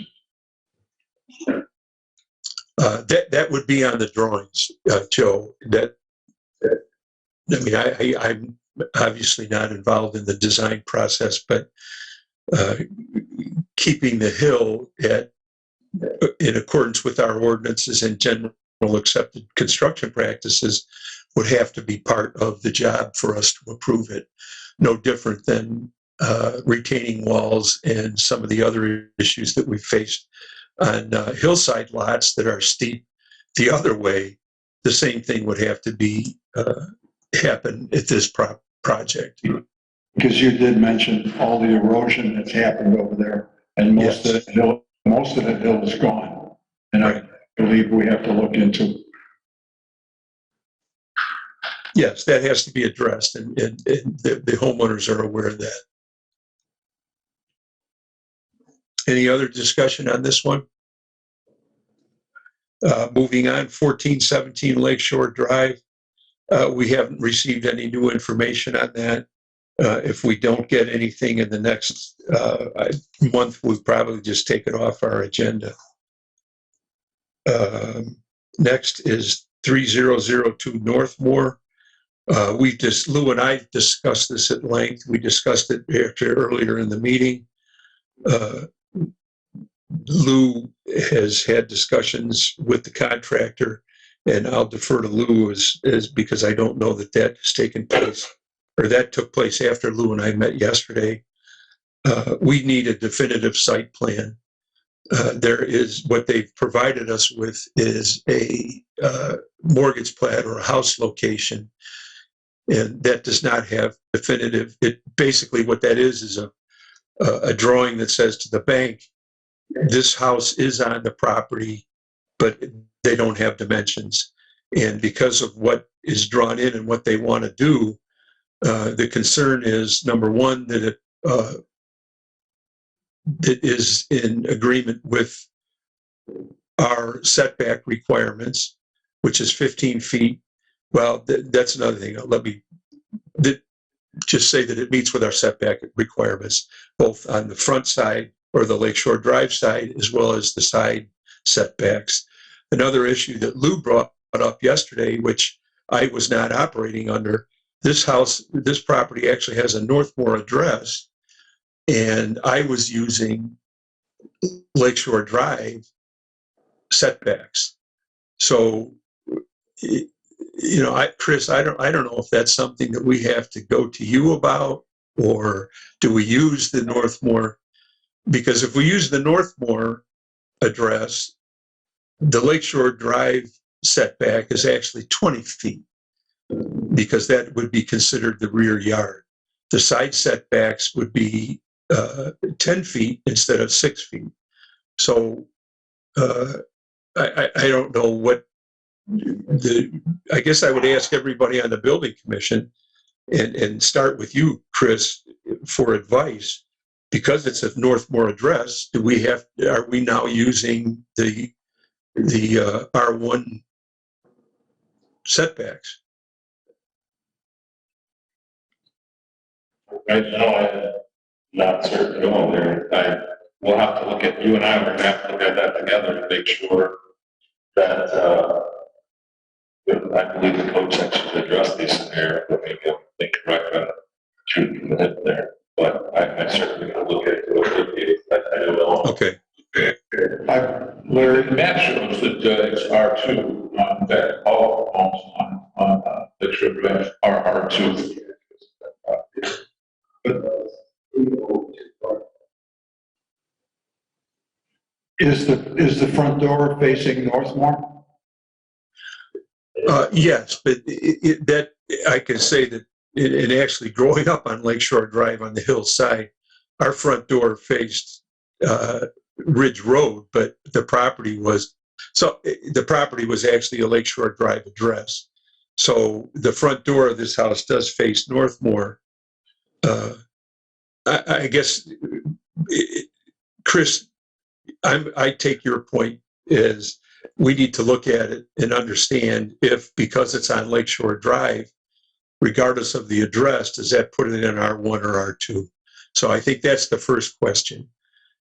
That would be on the drawings, Joe. I'm obviously not involved in the design process, but keeping the hill in accordance with our ordinances and general accepted construction practices would have to be part of the job for us to approve it. No different than retaining walls and some of the other issues that we faced on hillside lots that are steep the other way. The same thing would have to be happen at this project. Because you did mention all the erosion that's happened over there, and most of the hill is gone. And I believe we have to look into. Yes, that has to be addressed, and the homeowners are aware of that. Any other discussion on this one? Moving on, 1417 Lakeshore Drive. We haven't received any new information on that. If we don't get anything in the next month, we'll probably just take it off our agenda. Next is 3002 Northmore. Lou and I discussed this at length. We discussed it earlier in the meeting. Lou has had discussions with the contractor, and I'll defer to Lou as because I don't know that has taken place, or that took place after Lou and I met yesterday. We need a definitive site plan. What they've provided us with is a mortgage plat or a house location, and that does not have definitive. Basically what that is a drawing that says to the bank, this house is on the property, but they don't have dimensions. And because of what is drawn in and what they want to do, the concern is, number one, that it is in agreement with our setback requirements, which is 15 feet. Well, that's another thing. Let me just say that it meets with our setback requirements, both on the front side or the Lakeshore Drive side, as well as the side setbacks. Another issue that Lou brought up yesterday, which I was not operating under, this property actually has a Northmore address, and I was using Lakeshore Drive setbacks. So, Chris, I don't know if that's something that we have to go to you about, or do we use the Northmore? Because if we use the Northmore address, the Lakeshore Drive setback is actually 20 feet. because that would be considered the rear yard. The side setbacks would be 10 feet instead of 6 feet. So I don't know what I guess I would ask everybody on the building commission and start with you, Chris, for advice. Because it's a Northmore address, are we now using the R1 setbacks? Right now, I'm not certain, no, we'll have to look at, you and I are gonna have to look at that together to make sure that, I believe the code section addressed these scenarios, but maybe I'm incorrect on truth from the hip there. But I certainly gonna look at it, I don't know. Okay. Larry, The map shows that it's R2, that all homes on Lakeshore Drive are R2. is the front door facing Northmore? Yes, but that I can say that and actually growing up on Lakeshore Drive on the hillside, our front door faced Ridge Road, but the property was actually a Lakeshore Drive address. So the front door of this house does face Northmore. I guess, Chris, I take your point as we need to look at it and understand if, because it's on Lakeshore Drive, regardless of the address, does that put it in R1 or R2? So I think that's the first question.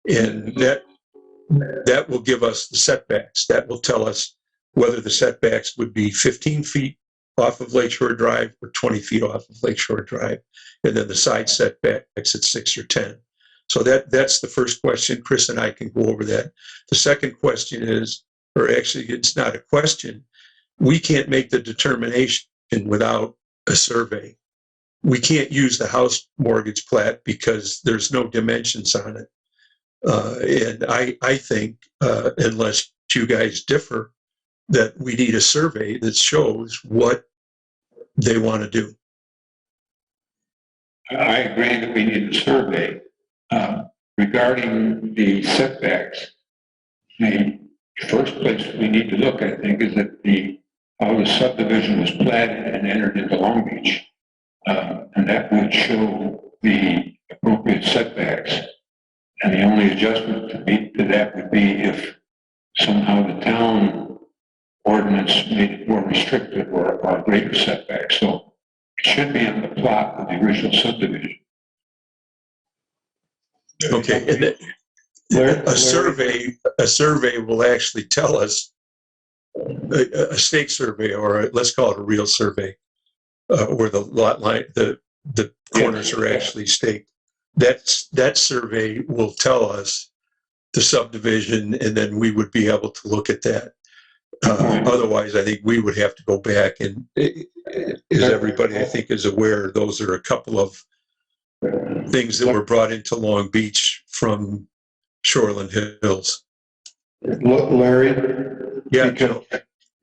And that will give us the setbacks. That will tell us whether the setbacks would be 15 feet off of Lakeshore Drive or 20 feet off of Lakeshore Drive. And then the side setbacks at 6 or 10. So that's the first question. Chris and I can go over that. The second question is, or actually it's not a question, we can't make the determination without a survey. We can't use the house mortgage plat because there's no dimensions on it. And I think, unless you guys differ, that we need a survey that shows what they want to do. I agree that we need a survey. Regarding the setbacks, the first place we need to look, I think, is at how the subdivision was platted and entered into Long Beach. And that would show the appropriate setbacks. And the only adjustment to that would be if somehow the town ordinance made it more restrictive or greater setbacks. So it should be on the plot of the original subdivision. Okay, and a survey will actually tell us, a stake survey, or let's call it a real survey, where the lot line, the corners are actually staked. That survey will tell us the subdivision, and then we would be able to look at that. Otherwise, I think we would have to go back, and as everybody I think is aware, those are a couple of things that were brought into Long Beach from Shoreland Hills. Larry? Yeah, Because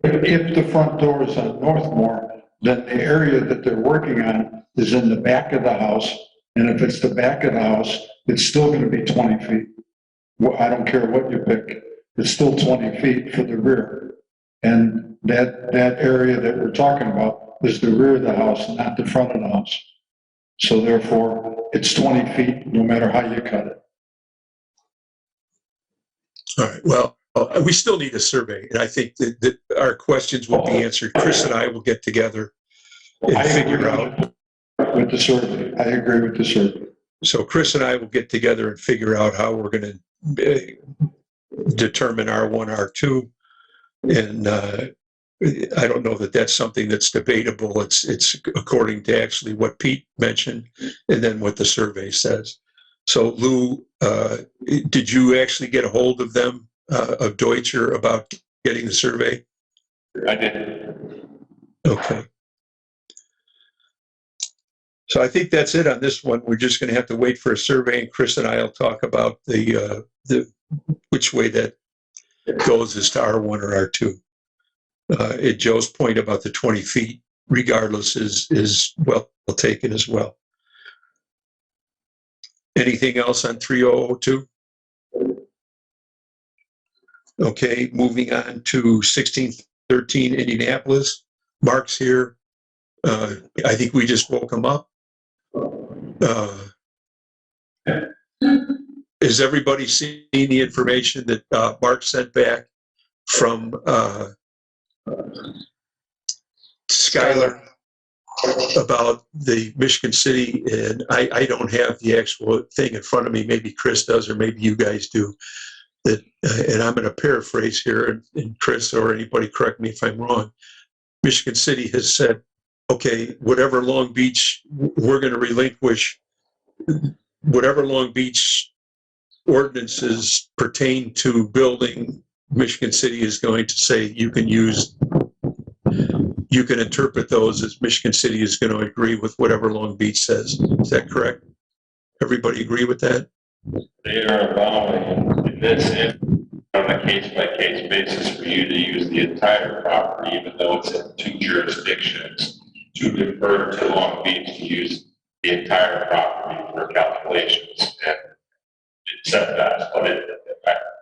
if the front door is on Northmore, then the area that they're working on is in the back of the house. And if it's the back of the house, it's still going to be 20 feet. Well, I don't care what you pick. It's still 20 feet for the rear. And that area that we're talking about is the rear of the house, not the front of the house. So therefore, it's 20 feet no matter how you cut it. all right. Well, we still need a survey, and I think that our questions will be answered. Chris and I will get together and figure out. With the survey, I agree with the survey. So Chris and I will get together and figure out how we're going to determine R1, R2. And I don't know that that's something that's debatable. It's according to actually what Pete mentioned and then what the survey says. So Lou, did you actually get a hold of them, of Deutscher, about getting the survey? I did. Okay. So I think that's it on this one. We're just going to have to wait for a survey, and Chris and I will talk about the which way that goes as to R1 or R2. At Joe's point about the 20 feet, regardless is well taken as well. Anything else on 3002? Okay, moving on to 1613 Indianapolis. Mark's here. I think we just woke him up. Has everybody seen the information that Mark sent back from Skylar about the Michigan City? And I don't have the actual thing in front of me. Maybe Chris does, or maybe you guys do. That, and I'm going to paraphrase here, and Chris or anybody correct me if I'm wrong. Michigan City has said, okay, whatever Long Beach, we're going to relinquish whatever Long Beach ordinances pertain to building. Michigan City is going to say you can interpret those as Michigan City is going to agree with whatever Long Beach says. Is that correct? Everybody agree with that? They are allowing in this on a case-by-case basis for you to use the entire property, even though it's in 2 jurisdictions, to defer to Long Beach to use the entire property for calculations and setbacks. But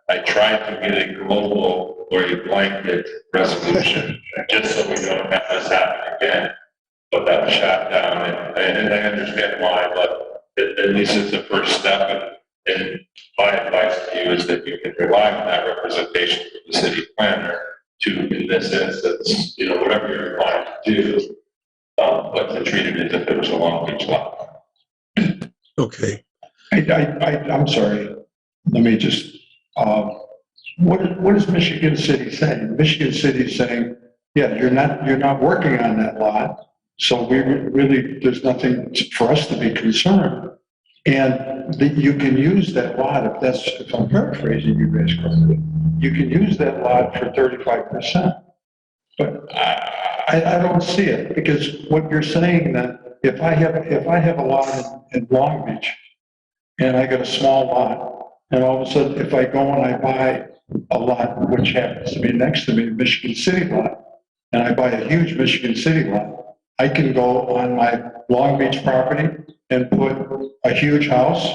I tried to get a global or a blanket resolution just so we don't have this happen again. But that was shot down, and I understand why, but at least it's the first step. And my advice to you is that you can rely on that representation from the city planner to, in this instance, whatever you're inclined to do, but to treat it as if it was a Long Beach lot. Okay. I'm sorry. Let me just, what is Michigan City saying? Michigan City is saying, yeah, you're not working on that lot. So we really, there's nothing for us to be concerned. And you can use that lot, if I'm paraphrasing you guys correctly, you can use that lot for 35%. But I don't see it, because what you're saying that if I have a lot in Long Beach and I got a small lot, and all of a sudden if I go and I buy a lot which happens to be next to me, Michigan City lot, and I buy a huge Michigan City lot, I can go on my Long Beach property and put a huge house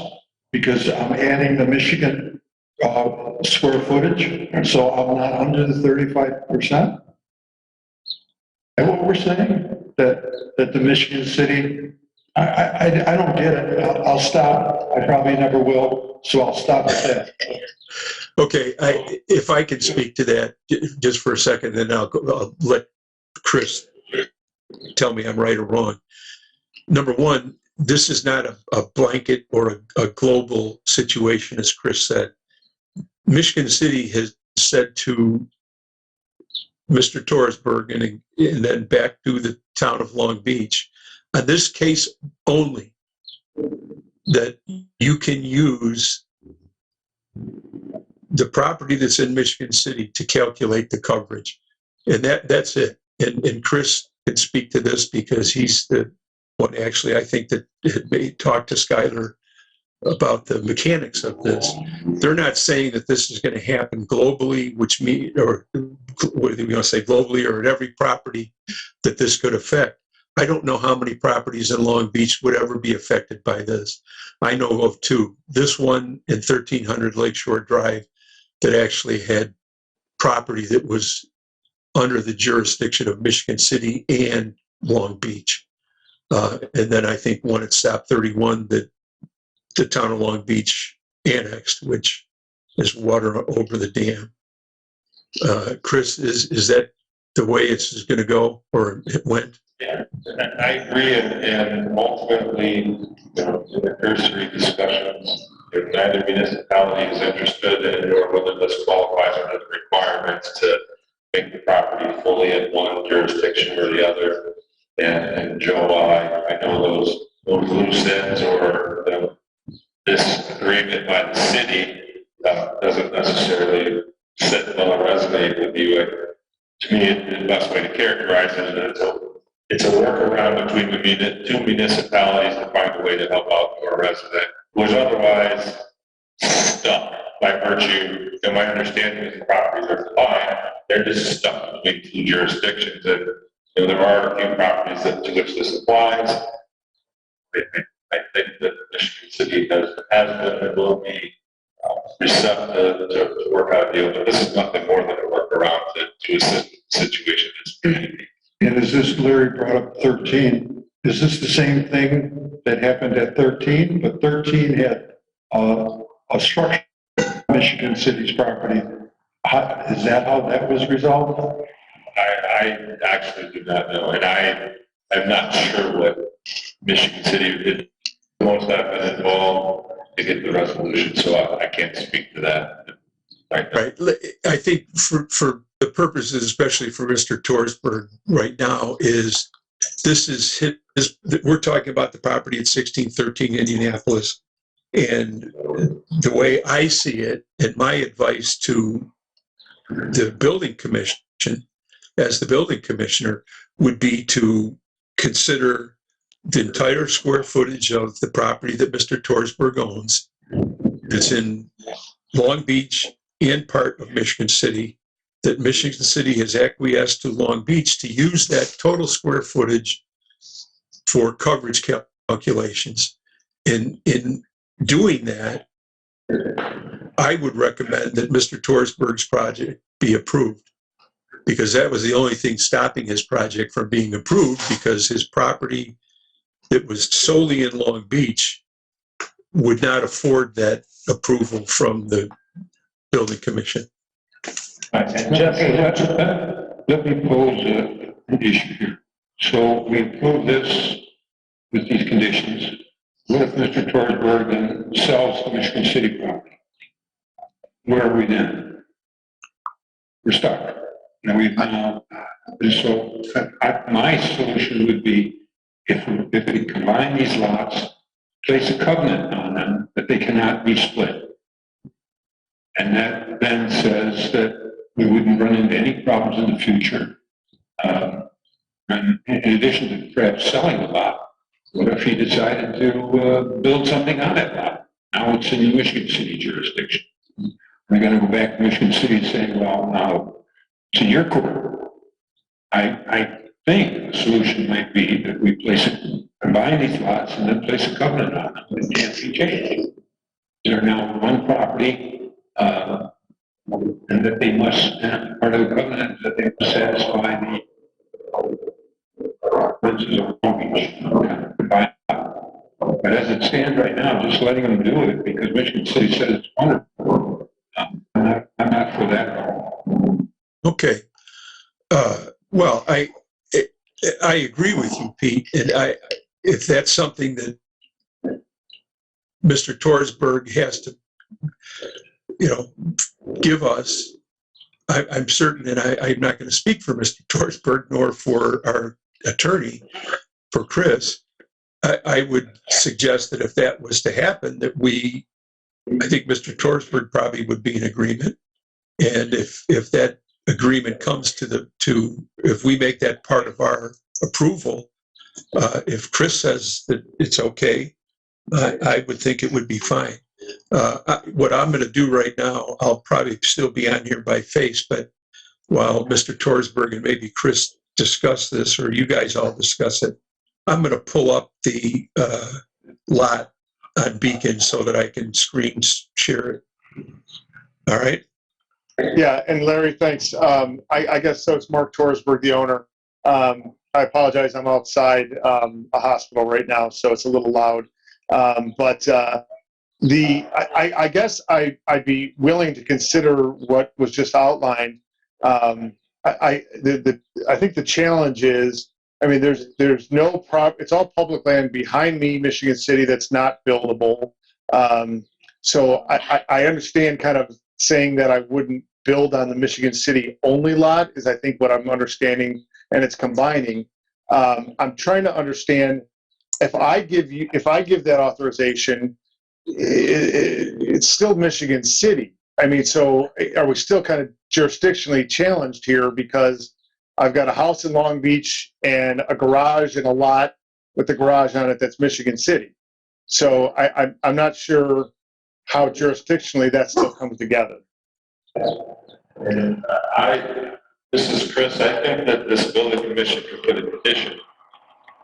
because I'm adding the Michigan square footage, so I'm not under the 35%. And what we're saying, that the Michigan City, I don't get it. I'll stop. I probably never will, so I'll stop at that. Okay, if I could speak to that just for a second, then I'll let Chris tell me I'm right or wrong. Number one, this is not a blanket or a global situation, as Chris said. Michigan City has said to Mr. Torresberg and then back to the town of Long Beach, on this case only, that you can use the property that's in Michigan City to calculate the coverage. And that's it. And Chris can speak to this because he's the one actually, I think, that may talk to Skylar about the mechanics of this. They're not saying that this is going to happen globally, which means, or whether we want to say globally or at every property that this could affect. I don't know how many properties in Long Beach would ever be affected by this. I know of 2. This one in 1300 Lakeshore Drive that actually had property that was under the jurisdiction of Michigan City and Long Beach. And then I think one at Stop 31 that the town of Long Beach annexed, which is water over the dam. Chris, is that the way it's going to go, or it went? Yeah, I agree, and ultimately, in the cursory discussions, if neither municipality is interested in or whether this qualifies under the requirements to make the property fully in one jurisdiction or the other, and Joe, I know those loose ends or this agreement by the city doesn't necessarily sit well or resonate with you. To me, the best way to characterize it is that it's a workaround between the 2 municipalities to find a way to help out your resident who is otherwise stuck by virtue, and my understanding is the properties are fine, they're just stuck between 2 jurisdictions. And there are a few properties to which this applies. I think that Michigan City has been and will be receptive to work out a deal, but this is nothing more than a workaround to assist the situation in this community. And is this, Larry brought up 13, is this the same thing that happened at 13? But 13 had a structure on Michigan City's property. Is that how that was resolved? I actually do not know, and I'm not sure what Michigan City did. Most I've been involved to get the resolution, so I can't speak to that. Right. I think for the purposes, especially for Mr. Torsberg right now, is this is we're talking about the property at 1613 Indianapolis. And the way I see it, and my advice to the building commission, as the building commissioner, would be to consider the entire square footage of the property that Mr. Torsberg owns. It's in Long Beach and part of Michigan City, that Michigan City has acquiesced to Long Beach to use that total square footage for coverage calculations. In doing that, I would recommend that Mr. Torsberg's project be approved, because that was the only thing stopping his project from being approved, because his property that was solely in Long Beach would not afford that approval from the building commission. And Jeff, let me pose an issue here. So we approve this with these conditions. What if Mr. Torsberg then sells the Michigan City property? Where are we then? We're stuck. Now so my solution would be if we combine these lots, place a covenant on them that they cannot be split. And that then says that we wouldn't run into any problems in the future. And in addition to perhaps selling the lot, what if he decided to build something on that lot? Now it's in Michigan City jurisdiction. We're going to go back to Michigan City and say, well, now it's in your court. I think the solution might be that we combine these lots and then place a covenant on them that can't be changed. They're now one property, and that they must, part of the covenant is that they must satisfy the purposes of Long Beach. But as it stands right now, just letting them do it because Michigan City says it's wonderful, I'm not for that at all. Okay. Well, I agree with you, Pete, and if that's something that Mr. Torsberg has to, give us, I'm certain, and I'm not going to speak for Mr. Torsberg nor for our attorney, for Chris. I would suggest that if that was to happen, that I think Mr. Torsberg probably would be in agreement, and if that agreement comes if we make that part of our approval, if Chris says that it's okay, I would think it would be fine. What I'm going to do right now, I'll probably still be on here by face, but while Mr. Torsberg and maybe Chris discuss this, or you guys all discuss it, I'm going to pull up the lot on Beacon so that I can screen share it. All right. Yeah, and Larry, thanks. I guess so. It's Mark Torsberg, the owner. I apologize. I'm outside a hospital right now, so it's a little loud. I guess I'd be willing to consider what was just outlined. I think the challenge is, there's no it's all public land behind me, Michigan City, that's not buildable. So I understand kind of saying that I wouldn't build on the Michigan City only lot is I think what I'm understanding, and it's combining. I'm trying to understand if I give that authorization, it's still Michigan City. So are we still kind of jurisdictionally challenged here because I've got a house in Long Beach and a garage and a lot with the garage on it that's Michigan City. So I'm not sure how jurisdictionally that still comes together. And This is Chris. I think that this building commission could put a petition.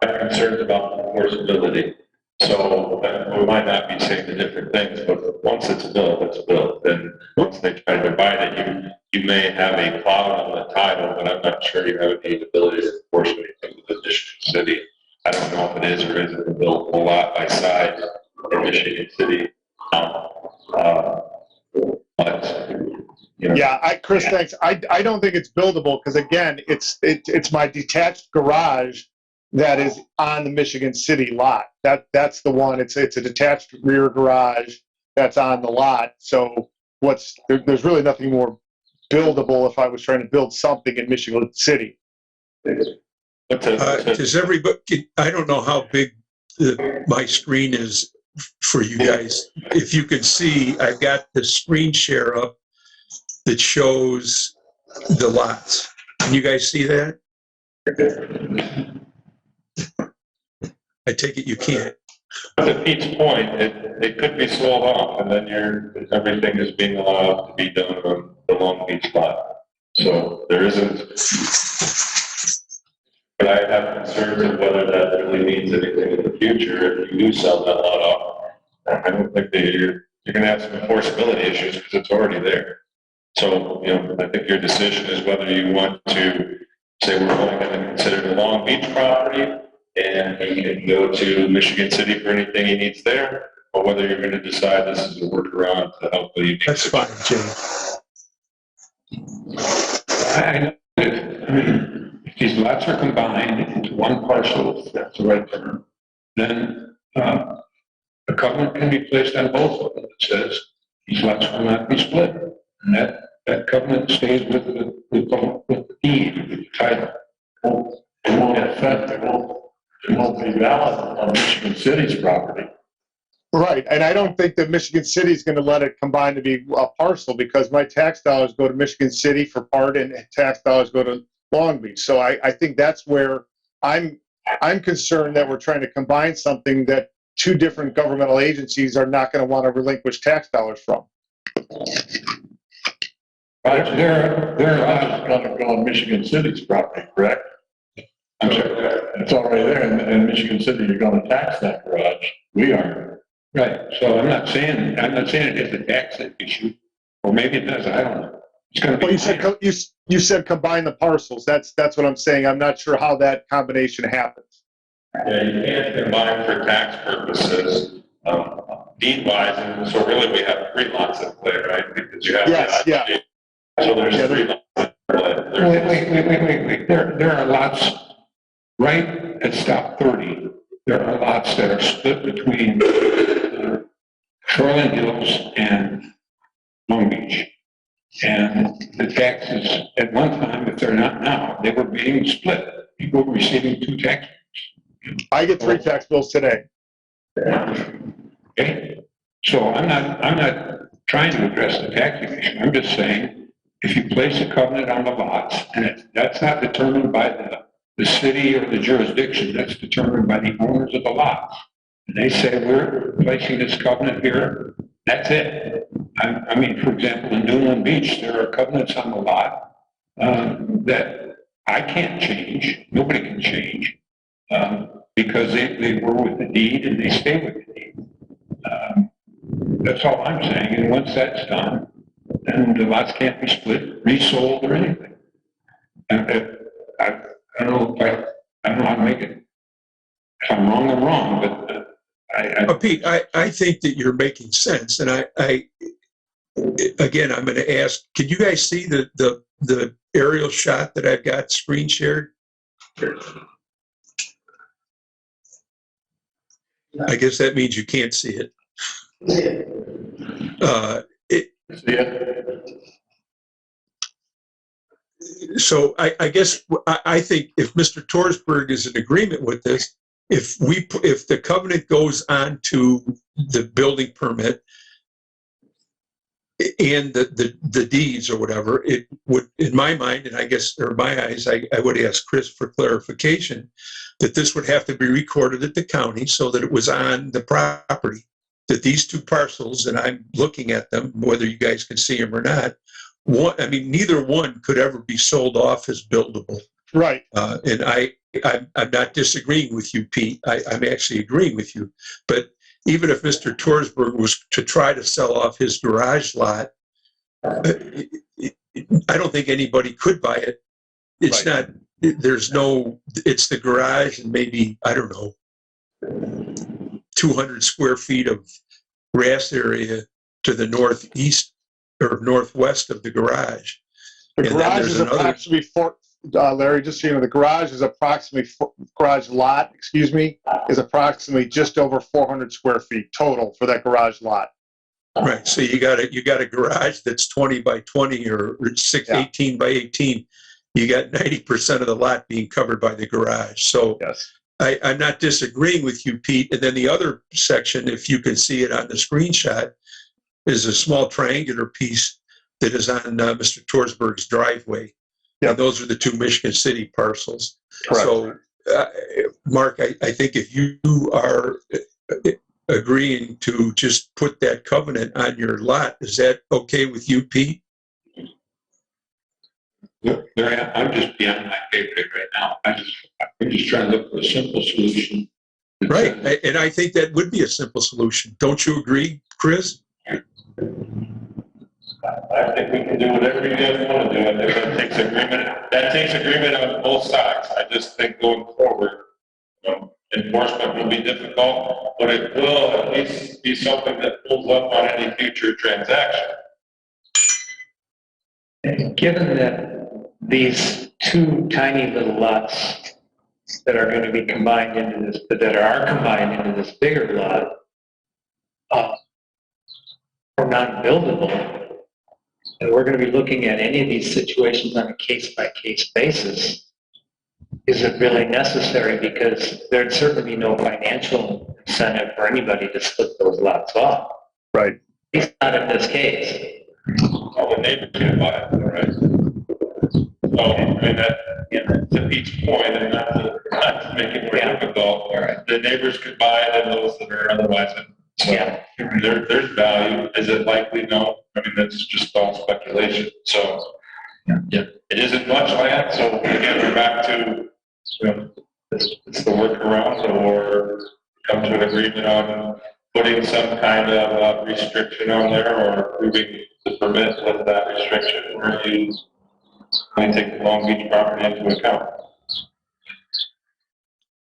I have concerns about enforceability. So we might not be saying the different things, but once it's built, it's built. And once they try to divide it, you may have a cloud on the title, but I'm not sure you have any ability to enforce anything with the district city. I don't know if it is or isn't a buildable lot by size in Michigan City. But, you know. Yeah, Chris, thanks. I don't think it's buildable because again, it's my detached garage that is on the Michigan City lot. That's the one. It's a detached rear garage that's on the lot. So there's really nothing more buildable if I was trying to build something in Michigan City. Does everybody, I don't know how big my screen is for you guys. If you can see, I've got the screen share up that shows the lots. Can you guys see that? I take it you can't. To Pete's point, it could be sold off, and then everything is being allowed to be done on the Long Beach lot. So there isn't, but I have concerns of whether that really means anything in the future if you do sell that lot off. I don't think that you're gonna have some enforceability issues because it's already there. So, I think your decision is whether you want to say we're only gonna consider the Long Beach property and he can go to Michigan City for anything he needs there, or whether you're gonna decide this is a workaround to help the unique. That's fine, Jay. I mean, if these lots are combined into one parcel, if that's the right term, then a covenant can be placed on both of them that says these lots will not be split. And that covenant stays with the deed, with the title. It won't affect, it won't be valid on Michigan City's property. Right, and I don't think that Michigan City is going to let it combine to be a parcel because my tax dollars go to Michigan City for part and tax dollars go to Long Beach. So I think that's where I'm concerned that we're trying to combine something that two different governmental agencies are not going to want to relinquish tax dollars from. Their lot is gonna go on Michigan City's property, correct? I'm sorry. It's already there in Michigan City, you're gonna tax that garage. We aren't. Right, so I'm not saying it is a tax issue, or maybe it does, I don't know. It's gonna be. Well, you said combine the parcels. That's what I'm saying. I'm not sure how that combination happens. Yeah, you can't combine for tax purposes, deed-wise, and so really we have 3 lots in play, right? Because you have. Yes, yeah. So there's 3 lots in play. Wait. There are lots right at stop 30. There are lots that are split between Shoreland Hills and Long Beach. And the taxes, at one time, if they're not now, they were being split. People were receiving 2 tax. I get 3 tax bills today. Okay? So I'm not trying to address the tax issue. I'm just saying, if you place a covenant on the lots, and that's not determined by the city or the jurisdiction, that's determined by the owners of the lots. And they say, we're placing this covenant here, that's it. I mean, for example, in Newland Beach, there are covenants on the lot that I can't change, nobody can change, because they were with the deed and they stay with the deed. That's all I'm saying, and once that's done, then the lots can't be split, resold, or anything. And I don't know how to make it. If I'm wrong, I'm wrong, but Pete, I think that you're making sense, and I again, I'm going to ask, can you guys see the aerial shot that I've got screen shared? I guess that means you can't see it. So I guess I think if Mr. Torsberg is in agreement with this, if the covenant goes on to the building permit and the deeds or whatever, it would, in my mind, and I guess, or my eyes, I would ask Chris for clarification, that this would have to be recorded at the county so that it was on the property, that these 2 parcels, and I'm looking at them, whether you guys can see them or not, one, I mean, neither one could ever be sold off as buildable. Right. And I'm not disagreeing with you, Pete. I'm actually agreeing with you. But even if Mr. Torsberg was to try to sell off his garage lot, I don't think anybody could buy it. It's not, there's no, it's the garage and maybe, I don't know, 200 square feet of grass area to the northeast or northwest of the garage. The And then garage there's is another- approximately Larry, just so you know, the garage is approximately, garage lot, excuse me, is approximately just over 400 square feet total for that garage lot. Right. So you got a garage that's 20 by 20 or 18 by 18. You got 90% of the lot being covered by the garage. So Yes. I'm not disagreeing with you, Pete. And then the other section, if you can see it on the screenshot, is a small triangular piece that is on Mr. Torsberg's driveway. Yep. And those are the two Michigan City parcels. Correct. So, Mark, I think if you are agreeing to just put that covenant on your lot, is that okay with you, Pete? Larry, I'm just beyond my pay grade right now. I'm just trying to look for a simple solution. Right. And I think that would be a simple solution. Don't you agree, Chris? I think we can do whatever you guys want to do. I think that takes agreement on both sides. I just think going forward, enforcement will be difficult, but it will at least be something that pulls up on any future transaction. And given that these two tiny little lots that are going to be combined into this, that are combined into this bigger lot, are not buildable, and we're going to be looking at any of these situations on a case-by-case basis, is it really necessary? Because there'd certainly be no financial incentive for anybody to split those lots off. Right. At least not in this case. All the neighbors can buy it, right? So, I mean, to Pete's point, and not to make it more difficult, the neighbors could buy it and those that are otherwise. So there's value. Is it likely? No. I mean, that's just all speculation. So, it isn't much land. So again, we're back to, it's the workaround, or come to an agreement on putting some kind of restriction on there, or approving the permit with that restriction, or you take the Long Beach property into account.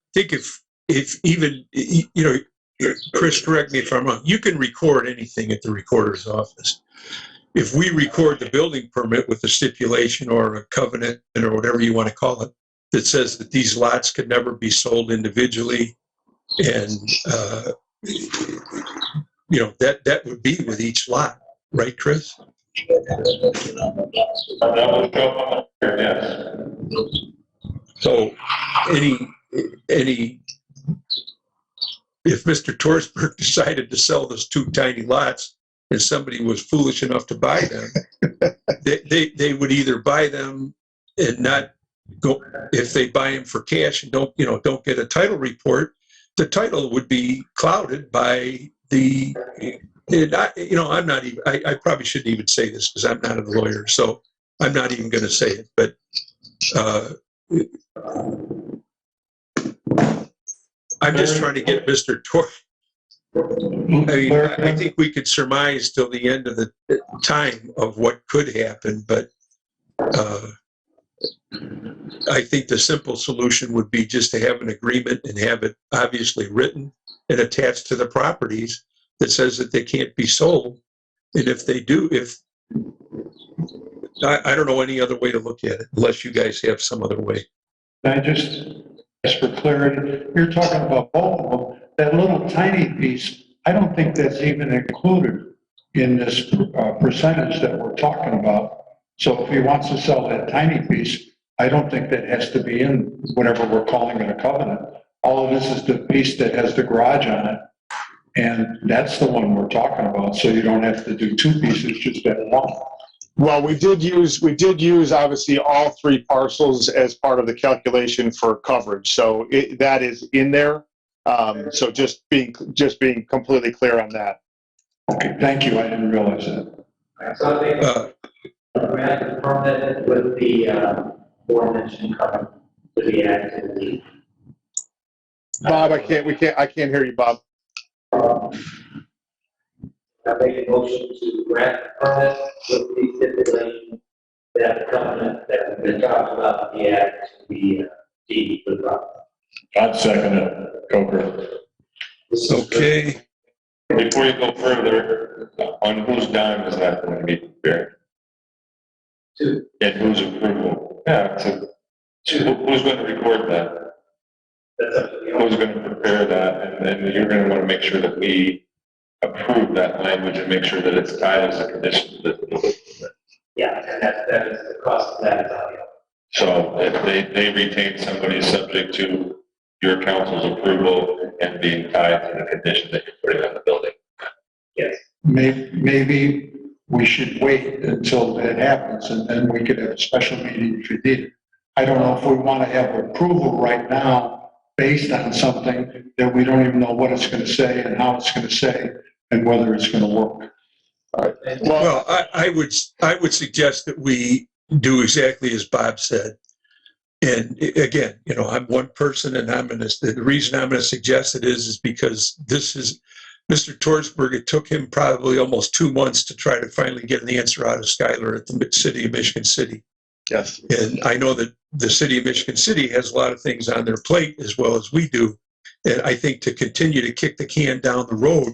I think if even, Chris, correct me if I'm wrong, you can record anything at the recorder's office. If we record the building permit with a stipulation or a covenant or whatever you want to call it, that says that these lots could never be sold individually, and that would be with each lot, right, Chris? That would show up on there, yes. So if Mr. Torsberg decided to sell those two tiny lots and somebody was foolish enough to buy them, they would either buy them and not go, if they buy them for cash and don't get a title report, the title would be clouded by the, I'm not even, I probably shouldn't even say this because I'm not a lawyer, so I'm not even going to say it, but I'm just trying to get Mr. I think we could surmise till the end of the time of what could happen, but I think the simple solution would be just to have an agreement and have it obviously written and attached to the properties that says that they can't be sold. And if they do, I don't know any other way to look at it, unless you guys have some other way. I just for clarity, you're talking about both of them. That little tiny piece, I don't think that's even included in this percentage that we're talking about. So if he wants to sell that tiny piece, I don't think that has to be in whatever we're calling it a covenant. All of this is the piece that has the garage on it. And that's the one we're talking about. So you don't have to do two pieces, just that one. Well, we did use obviously all three parcels as part of the calculation for coverage. So that is in there. So just being completely clear on that. Okay, thank you. I didn't realize that. So I think, permit with the, aforementioned coming to the activity. Bob, I can't hear you, Bob. I make a motion to grant the permit with the stipulation that the covenant that we've been talking about in the act to be deed for the property. I'd second it, Coker. Okay, Before you go further, on whose dime is that going to be prepared? Two. And whose approval? Yeah, so who's going to record that? That's up to the Who's owner. going to prepare that? And then you're going to want to make sure that we approve that language and make sure that it's tied as a condition to the building permit. Yeah, and that is the cost of that is on the owner. So if they retain somebody subject to your council's approval and being tied to the condition that you're putting on the building. Yes. Maybe we should wait until that happens, and then we could have a special meeting if we need it. I don't know if we want to have approval right now based on something that we don't even know what it's going to say and how it's going to say and whether it's going to work. well, I would suggest that we do exactly as Bob said. And again, you know, I'm one person, and the reason I'm going to suggest it is because this is Mr. Torsberg. It took him probably almost 2 months to try to finally get an answer out of Skylar at the city of Michigan City. Yes. And I know that the city of Michigan City has a lot of things on their plate as well as we do. And I think to continue to kick the can down the road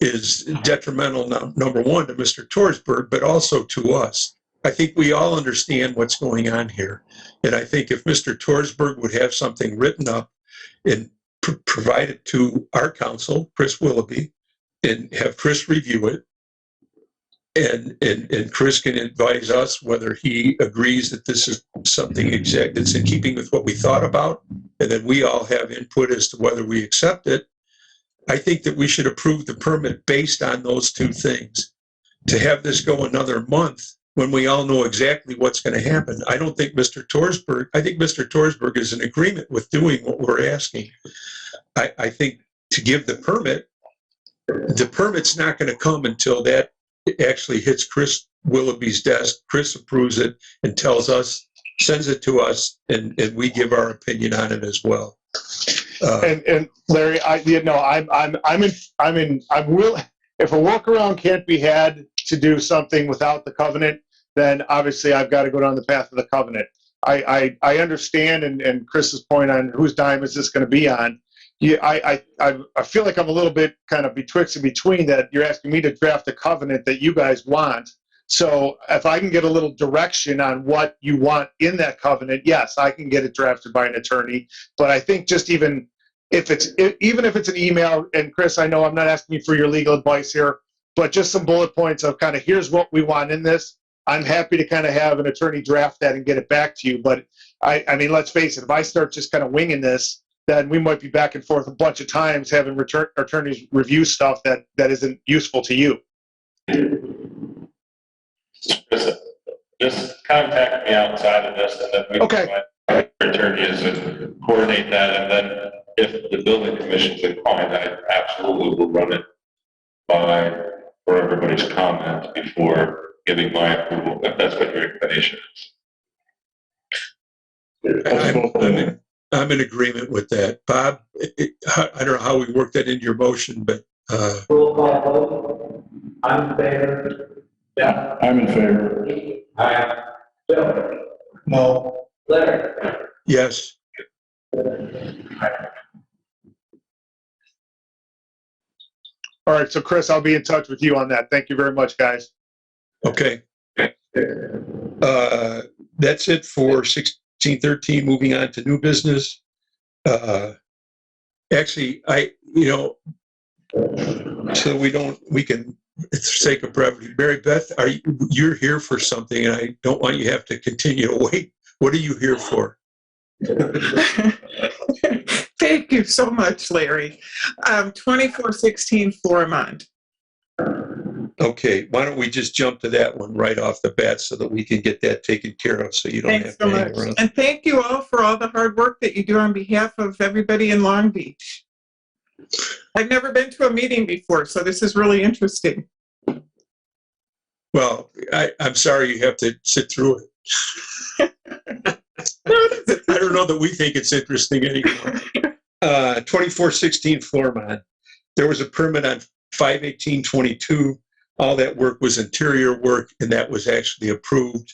is detrimental, number one, to Mr. Torsberg, but also to us. I think we all understand what's going on here. And I think if Mr. Torsberg would have something written up and provide it to our counsel, Chris Willoughby, and have Chris review it, and Chris can advise us whether he agrees that this is something that's in keeping with what we thought about, and then we all have input as to whether we accept it. I think that we should approve the permit based on those two things. To have this go another month when we all know exactly what's going to happen, I don't think Mr. Torsberg, I think Mr. Torsberg is in agreement with doing what we're asking. I think to give the permit's not going to come until that actually hits Chris Willoughby's desk. Chris approves it and tells us, sends it to us, and we give our opinion on it as well. And Larry, I'm willing, if a workaround can't be had to do something without the covenant, then obviously I've got to go down the path of the covenant. I understand, and Chris's point on whose dime is this going to be on. Yeah, I feel like I'm a little bit kind of betwixt and between that. You're asking me to draft a covenant that you guys want. So if I can get a little direction on what you want in that covenant, yes, I can get it drafted by an attorney. But I think just even if it's an email, and Chris, I know I'm not asking you for your legal advice here, but just some bullet points of kind of here's what we want in this. I'm happy to kind of have an attorney draft that and get it back to you. But I mean, let's face it, if I start just kind of winging this, then we might be back and forth a bunch of times having attorneys review stuff that isn't useful to you. Just contact me outside of this, and then we Okay. can attorneys and coordinate that. And then if the building commission's inclined, I absolutely will run it by for everybody's comment before giving my approval, if that's what your inclination is. I'm in agreement with that. Bob, I don't know how we work that into your motion, but Roll call vote. I'm in favor. Yeah, I'm in favor. Aye. Bill. No, Larry. yes. All right, so Chris, I'll be in touch with you on that. Thank you very much, guys. Okay. That's it for 1613. Moving on to new business. Actually, so we can, for the sake of brevity, Mary Beth, you're here for something, and I don't want you to have to continue to wait. What are you here for? Thank you so much, Larry. 2416 Florimond. Okay, why don't we just jump to that one right off the bat so that we can get that taken care of, so you don't Thanks have so to hang much. around. And thank you all for all the hard work that you do on behalf of everybody in Long Beach. I've never been to a meeting before, so this is really interesting. Well, I'm sorry you have to sit through it. I don't know that we think it's interesting anymore. 2416 Flormont. There was a permit on 5/18/22. All that work was interior work, and that was actually approved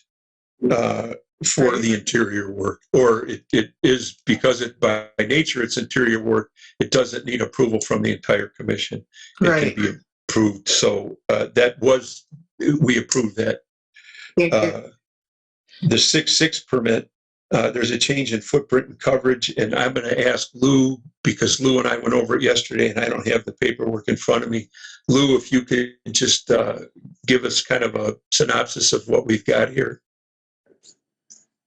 for the interior work. Or it is, because it by nature it's interior work, it doesn't need approval from the entire commission. It Right. can be approved. So we approved that. Thank you. The 6/6 permit, there's a change in footprint and coverage, and I'm going to ask Lou, because Lou and I went over it yesterday, and I don't have the paperwork in front of me. Lou, if you could just give us kind of a synopsis of what we've got here.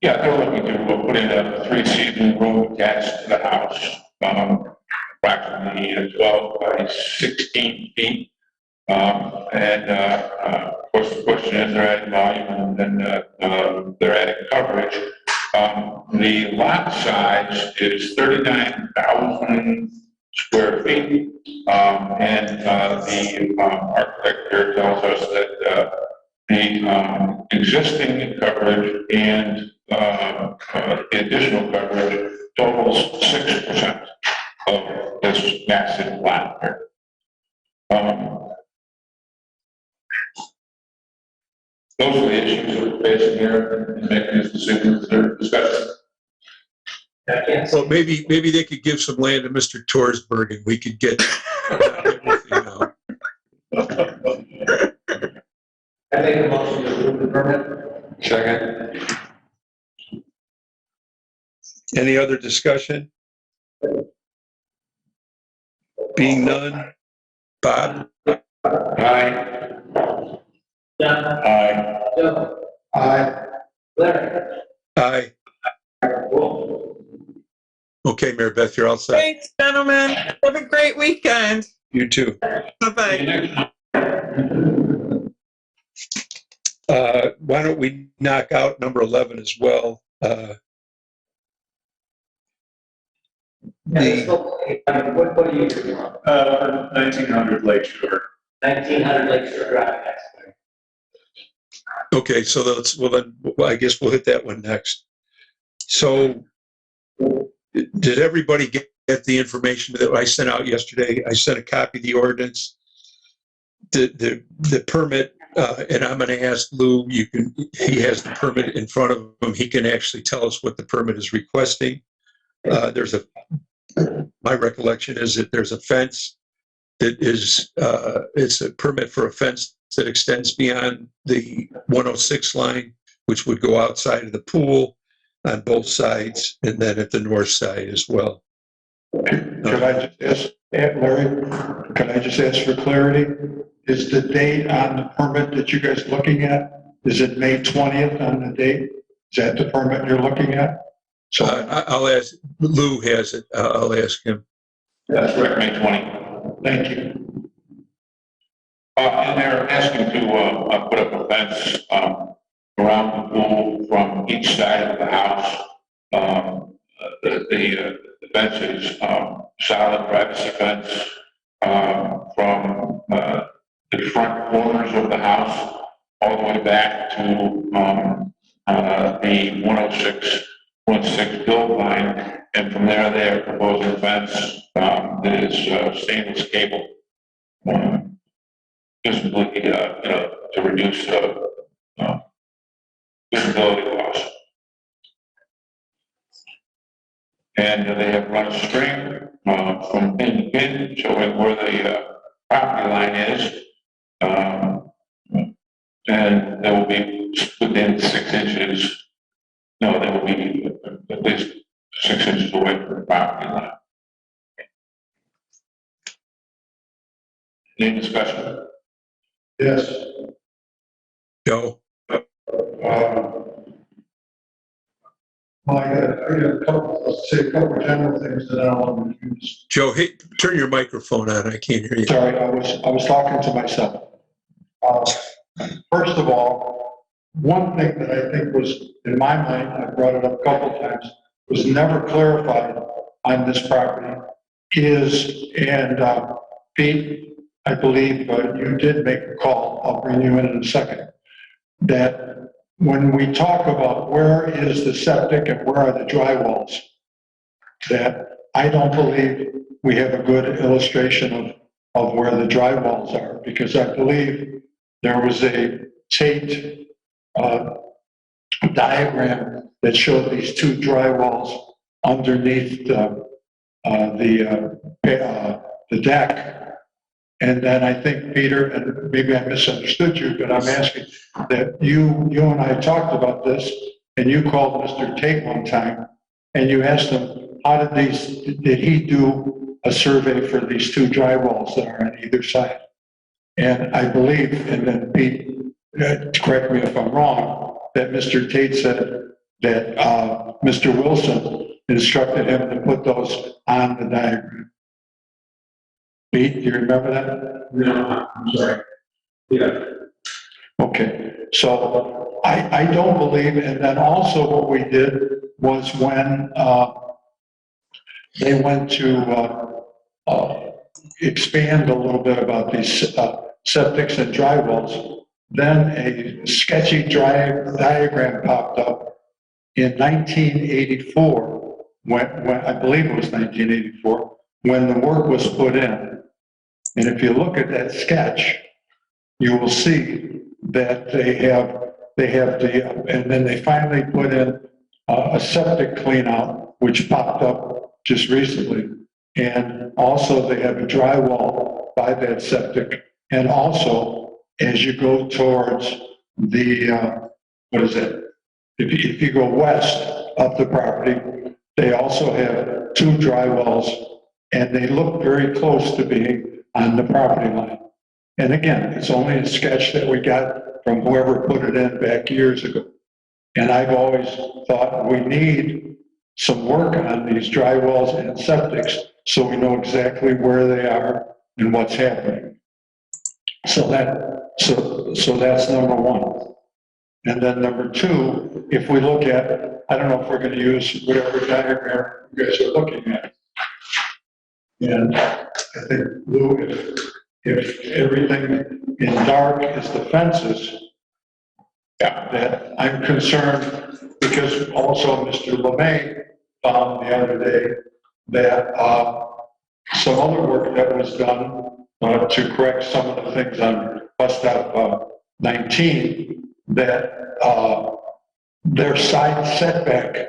Yeah, they're looking to put in a 3-season room attached to the house, approximately 12 by 16 feet. Of course, the question is they're adding volume and they're adding coverage. The lot size is 39,000 square feet. The architect here tells us that the existing coverage and the additional coverage totals 6% of this massive lot here. Those are the issues that we're facing here in making this decision that they're discussing. Well, maybe they could give some land to Mr. Torsberg, and we could get everything out. I make a motion to approve the permit. Second. Any other discussion? Being none. Bob? Aye. John? Aye. Joe? Aye. Larry? Aye. Wolf? Okay, Mary Beth, you're all set. Thanks, gentlemen. Have a great weekend. You too. Bye-bye. Why don't we knock out number 11 as well? What are you doing? 1900 Lakeshore. 1900 Lakeshore Drive. Okay, so I guess we'll hit that one next. So did everybody get the information that I sent out yesterday? I sent a copy of the ordinance, the permit, and I'm going to ask Lou, he has the permit in front of him. He can actually tell us what the permit is requesting. My recollection is that there's a fence that is, it's a permit for a fence that extends beyond the 106 line, which would go outside of the pool on both sides, and then at the north side as well. Could I just ask, Larry, could I just ask for clarity? Is the date on the permit that you guys are looking at, is it May 20th on the date? Is that the permit you're looking at? So I'll ask, Lou has it, I'll ask him. That's correct, May 20. thank you. And they're asking to put up a fence around the pool from each side of the house. The fence is solid privacy fence from the front corners of the house all the way back to the 106 build line, and from there they are proposing a fence that is stainless cable. Visibly, to reduce visibility loss. And they have run a string from pin to pin, showing where the property line is. And they will be within 6 inches. No, they will be at least 6 inches away from the property line. Any discussion? Yes. Joe? Well, I got a couple general things that I want to use. Joe, hey, turn your microphone on, I can't hear you. Sorry, I was talking to myself. First of all, one thing that I think was, in my mind, I brought it up a couple of times, was never clarified on this property is, and Pete, I believe you did make a call, I'll bring you in a second, that when we talk about where is the septic and where are the dry wells, that I don't believe we have a good illustration of where the dry wells are, because I believe there was a Tate diagram that showed these two dry wells underneath the deck. And then I think, Peter, and maybe I misunderstood you, but I'm asking that you and I talked about this, and you called Mr. Tate one time, and you asked him, did he do a survey for these two dry wells that are on either side? And I believe, and then Pete, correct me if I'm wrong, that Mr. Tate said that Mr. Wilson instructed him to put those on the diagram. Pete, do you remember that? No, I'm sorry. Yeah. Okay, so I don't believe, and then also what we did was when they went to expand a little bit about these septics and dry wells, then a sketchy diagram popped up in 1984, when I believe it was 1984, when the work was put in. And if you look at that sketch, you will see that they have and then they finally put in a septic clean out, which popped up just recently. And also they have a dry well by that septic. And also, as you go towards the, what is it? If you go west of the property, they also have two dry wells, and they look very close to being on the property line. And again, it's only a sketch that we got from whoever put it in back years ago. And I've always thought we need some work on these dry wells and septics so we know exactly where they are and what's happening. So that's number one. And then number two, if we look at, I don't know if we're going to use whatever diagram you guys are looking at. And I think, Lou, if everything in dark is the fences, that I'm concerned, because also Mr. LeMay found the other day that some other work that was done to correct some of the things on bus stop 19, that their side setback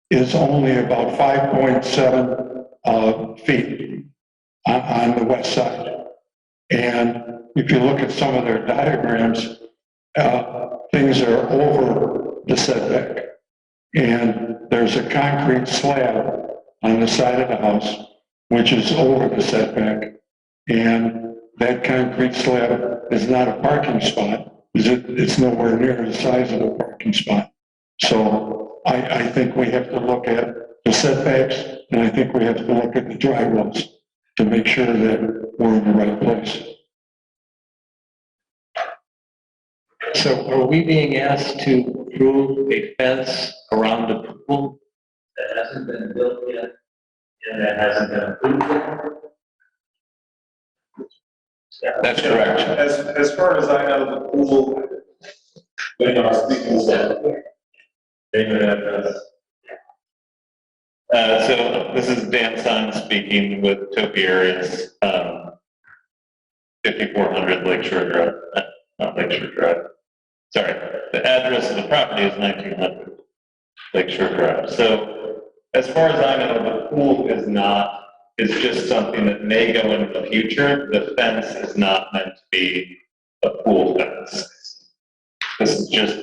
is only about 5.7 feet on the west side. And if you look at some of their diagrams, things are over the setback. And there's a concrete slab on the side of the house, which is over the setback. And that concrete slab is not a parking spot. It's nowhere near the size of a parking spot. So I think we have to look at the setbacks, and I think we have to look at the dry wells to make sure that we're in the right place. So are we being asked to approve a fence around the pool? That hasn't been built yet, and that hasn't been approved yet. That's correct. As far as I know, the pool, they are speaking of name and address. So this is Dan Stein speaking with Topiary's 5400 Lakeshore Drive, not Lakeshore Drive. Sorry, the address of the property is 1900 Lakeshore Drive. So as far as I know, the pool is just something that may go into the future. The fence is not meant to be a pool fence. This is just,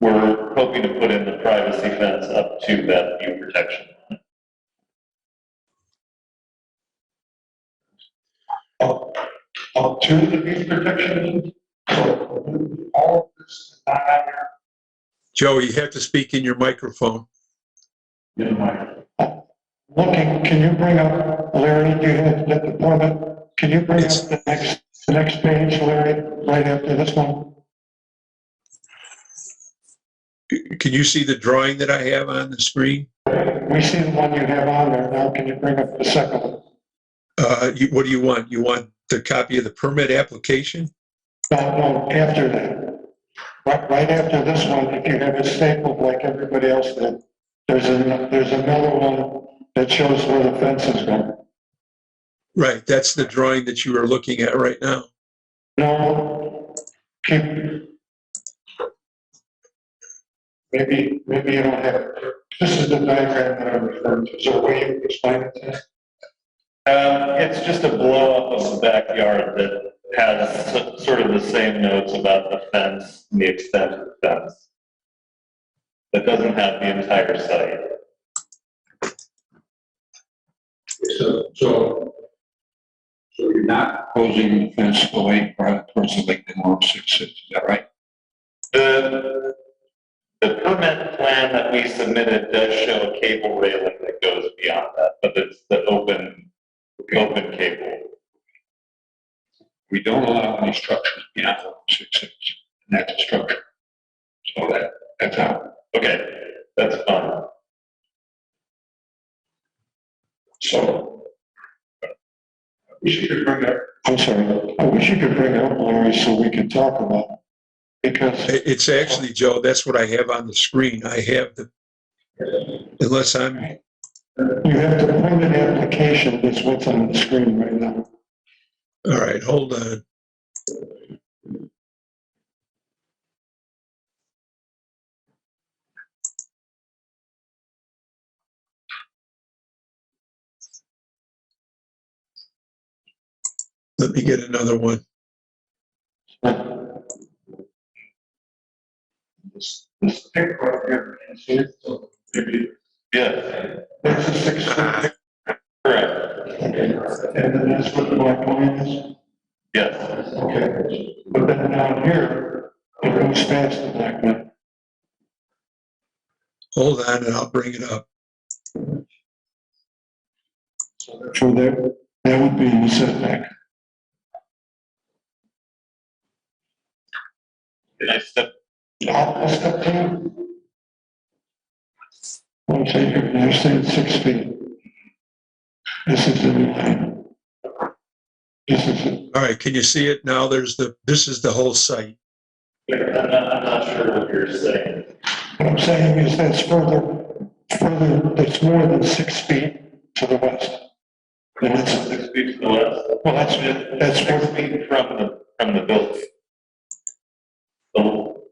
we're hoping to put in the privacy fence up to that view protection. Up to the view protection. So all of this is not on here. Joe, you have to speak in your microphone. Looking, can you bring up, Larry, do you have the permit? Can you bring up the next page, Larry, right after this one? Can you see the drawing that I have on the screen? We see the one you have on there. Now, can you bring up the second one? What do you want? You want the copy of the permit application? No, after that. right after this one, if you have it stapled like everybody else did, there's another one that shows where the fence is going. Right, that's the drawing that you are looking at right now. No, keep. Maybe you don't have it. This is the diagram that I'm referring to. Is there a way you can explain it to me? It's just a blow up of the backyard that has sort of the same notes about the fence and the extent of the fence. That doesn't have the entire site. So you're not proposing the fence to Lake, towards the Lake Monroe 66, is that right? The permit plan that we submitted does show a cable railing that goes beyond that, but it's the open cable. We don't allow any structures beyond 66, and that's a structure. So that's out. Okay, that's fine. So I wish you could bring it up. I'm sorry. I wish you could bring it up, Larry, so we could talk about it. Because It's actually, Joe, that's what I have on the screen. I have unless I'm, you have the permit application, that's what's on the screen right now. all right, hold on. Let me get another one. This picture right here, can you see it? So maybe Yes, that's a 6 foot. correct. Okay. And then that's what the black line is? Yes. Okay. But then down here, it goes past the black line. Hold on and I'll bring it up. So therefore, that would be in the setback. Can I step? I'll step down. One second, you're saying 6 feet. This is the new line. This is it. All right, can you see it now? This is the whole site. I'm not sure what you're saying. What I'm saying is that's that's more than 6 feet to the west. And it's, 6 feet to the west? well, that's 6 feet from the building. So,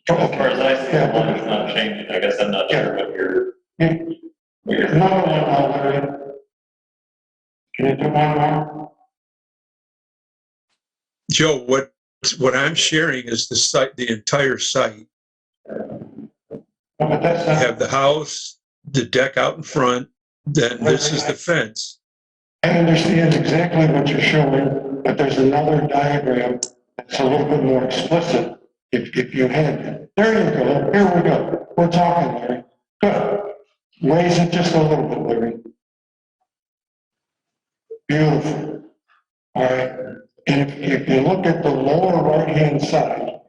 as far as I see, the line is not changing. I guess I'm not sure what you're. Another one, Larry. Can you do one more? Joe, what I'm sharing is the site, the entire site. No, but that's I not. have the house, the deck out in front, then this is the fence. I understand exactly what you're showing, but there's another diagram that's a little bit more explicit. If you had it. There you go. Here we go. We're talking, Larry. Good. Raise it just a little bit, Larry. Beautiful. All right. And if you look at the lower right-hand side,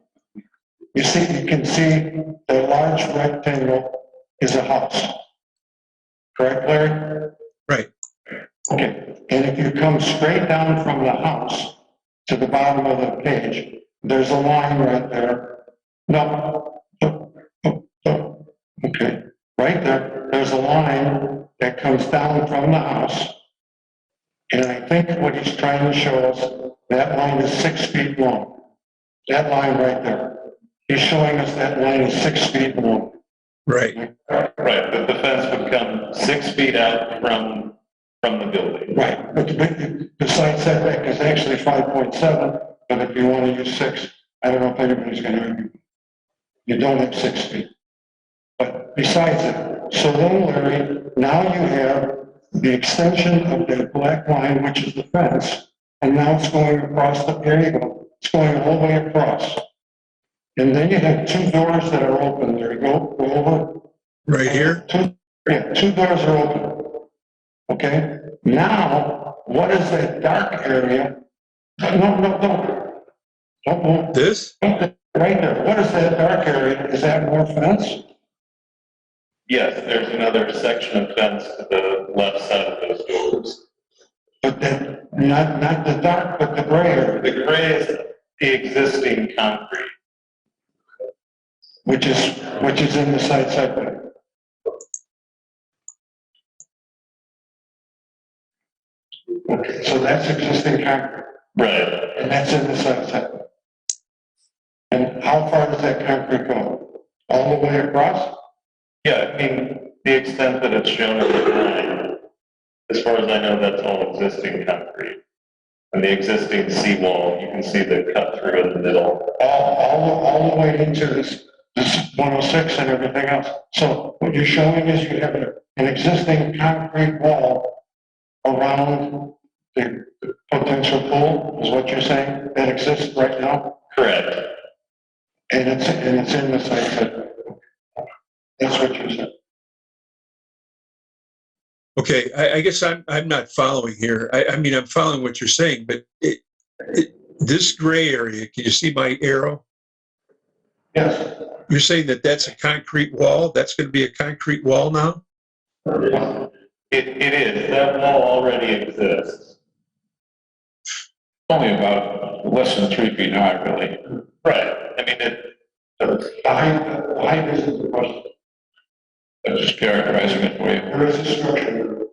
you can see the large rectangle is a house. Correct, Larry? Right. Okay. And if you come straight down from the house to the bottom of the page, there's a line right there. No. Okay. Right there, there's a line that comes down from the house. And I think what he's trying to show us, that line is 6 feet long. That line right there. He's showing us that line is 6 feet long. Right. Right, but the fence would come 6 feet out from the building. Right, but the side setback is actually 5.7, but if you want to use 6, I don't know if anybody's going to argue. You don't have 6 feet. But besides it, so then, Larry, now you have the extension of that black line, which is the fence, and now it's going across there you go. It's going all the way across. And then you have 2 doors that are open. There you go over. Right here? Two doors are open. Okay? Now, what is that dark area? No. Don't move. This? Right there. What is that dark area? Is that more fence? Yes, there's another section of fence to the left side of those doors. But then, not the dark, but the gray area. The gray is the existing concrete. which is in the side setback. Okay, so that's existing concrete, Right. and that's in the side setback. And how far does that concrete go? All the way across? Yeah, I mean, the extent that it's shown in the drawing, as far as I know, that's all existing concrete. And the existing seawall, you can see the cut through in the middle. All the way into this 106 and everything else. So what you're showing is you have an existing concrete wall around the potential pool, is what you're saying, that exists right now? Correct. And it's in the site setback. That's what you said. Okay, I guess I'm not following here. I mean, I'm following what you're saying, but this gray area, can you see my arrow? Yes. You're saying that that's a concrete wall? That's going to be a concrete wall now? It is. That wall already exists. Only about less than 3 feet high, really. Right. I mean, The height isn't the question. I'm just characterizing it for you. There is a structure.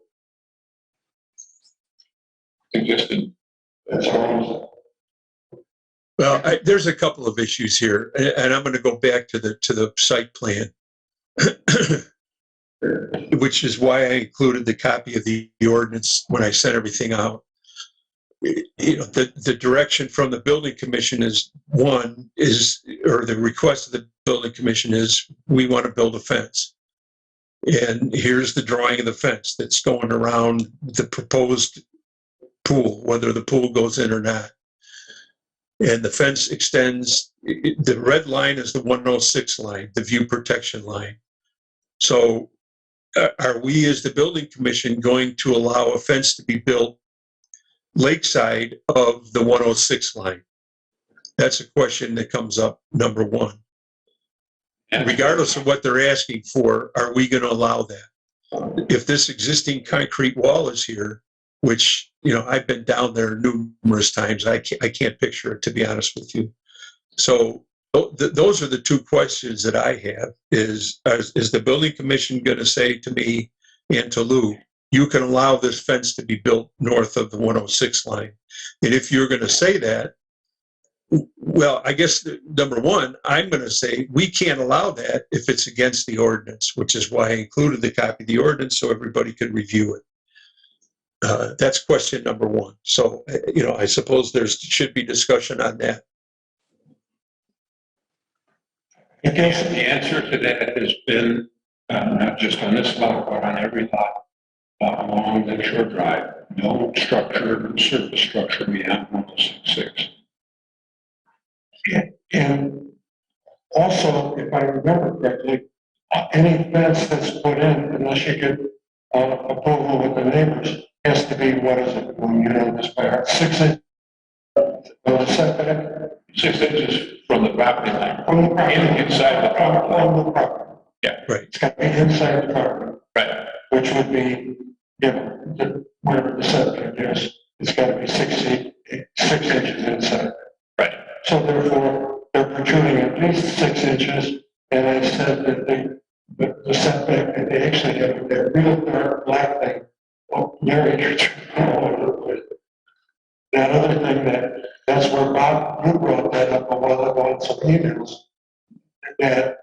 Existed. That's all I'm saying. Well, there's a couple of issues here, and I'm going to go back to the site plan, which is why I included the copy of the ordinance when I sent everything out. You know, the direction from the building commission or the request of the building commission is, we want to build a fence. And here's the drawing of the fence that's going around the proposed pool, whether the pool goes in or not. And the fence extends, the red line is the 106 line, the view protection line. So are we, as the building commission, going to allow a fence to be built lakeside of the 106 line? That's a question that comes up, number one. And regardless of what they're asking for, are we going to allow that? If this existing concrete wall is here, which, you know, I've been down there numerous times, I can't picture it, to be honest with you. So those are the two questions that I have. Is the building commission going to say to me and to Lou, you can allow this fence to be built north of the 106 line? And if you're going to say that, well, I guess number one, I'm going to say we can't allow that if it's against the ordinance, which is why I included the copy of the ordinance so everybody could review it. That's question number one. So, you know, I suppose there should be discussion on that. The answer to that has been, not just on this lot, but on every lot along the Shore Drive, no structure, surface structure beyond 166. And also, if I remember correctly, any fence that's put in, unless you get approval with the neighbors, has to be, what is it, when you know this by heart, 6 inches setback? 6 inches from the property line. From the property. Inside the property line. From the property. Yeah. Right. It's got to be inside the property. Right. Which would be, you know, whatever the setback is, it's got to be 6 inches inside. Right. So therefore, they're protruding at least 6 inches, and I said that the setback that they actually have with that real dark black thing, well, very all over the place. That other thing that's where Bob, you brought that up a while ago in some emails, that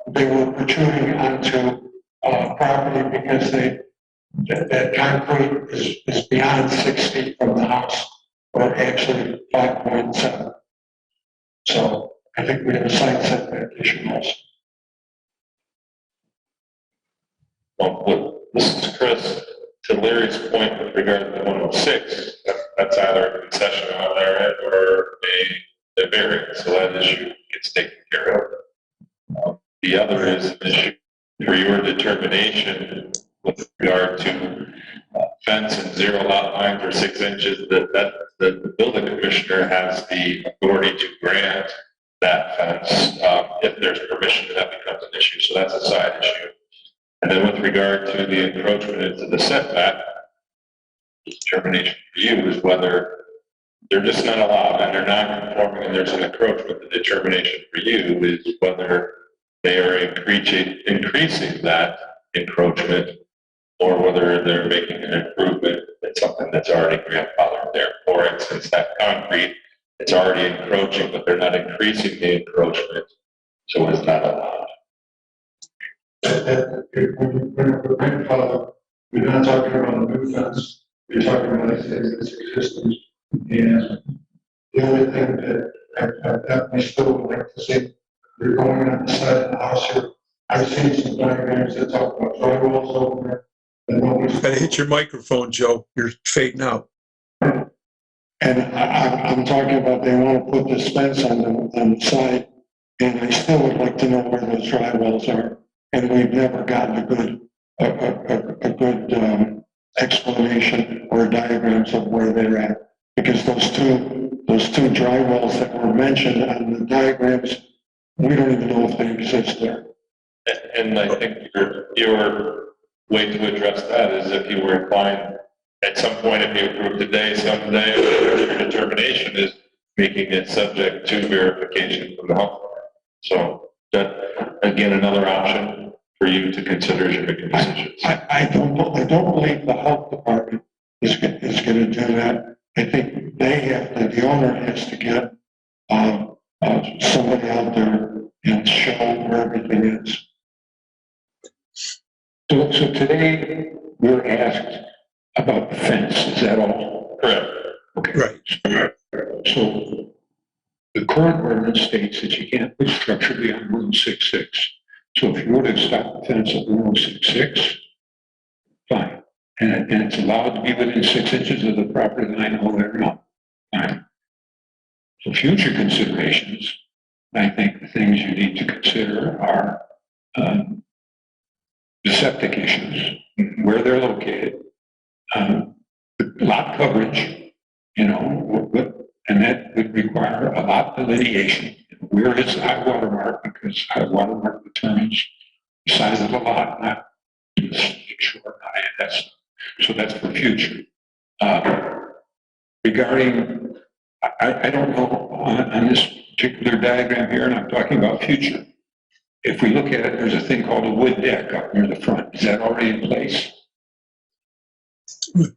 they were protruding onto property because that concrete is beyond 6 feet from the house, or actually 5.7. So I think we have a side setback issue also. well, this is Chris. To Larry's point with regard to the 106, that's either a concession on their end or a variance, so that issue gets taken care of. The other is an issue for your determination with regard to fence and 0 lot lines or 6 inches, that the building commissioner has the authority to grant that fence. If there's permission, that becomes an issue, so that's a side issue. And then with regard to the encroachment into the setback, the determination for you is whether they're just not allowed, and they're not conforming, and there's an encroachment. The determination for you is whether they are increasing that encroachment, or whether they're making an improvement in something that's already grandfathered there. For instance, that concrete, it's already encroaching, but they're not increasing the encroachment, so it's not allowed. We're not talking about a new fence, we're talking about its existence. And the only thing that I still would like to see, you're going on the side of the house here. I've seen some diagrams that talk about drywalls over there. And nobody's. Gotta hit your microphone, Joe. You're fading out. And I'm talking about they want to put this fence on the side, and I still would like to know where those drywalls are. And we've never gotten a good explanation or diagrams of where they're at. Because those two drywalls that were mentioned on the diagrams, we don't even know if they exist there. And I think your way to address that is if you were inclined, at some point, if you approve today, someday, whatever your determination is, making it subject to verification from the health department. So that, again, another option for you to consider as you're making decisions. I don't believe the health department is going to do that. I think they have to, the owner has to get somebody out there and show where everything is. So today, we're asked about the fence, is that all? Correct. Okay. Right. So the current ordinance states that you can't put structure beyond 166. So if you were to stop the fence at 166, fine. And it's allowed to be within 6 inches of the property line all the way around. Fine. So future considerations, I think the things you need to consider are the septic issues, where they're located, lot coverage, and that would require a lot delineation. Where is the high water mark? Because high water mark determines the size of the lot, not the shore, not that. So that's for future. Regarding, I don't know on this particular diagram here, and I'm talking about future. If we look at it, there's a thing called a wood deck up near the front. Is that already in place?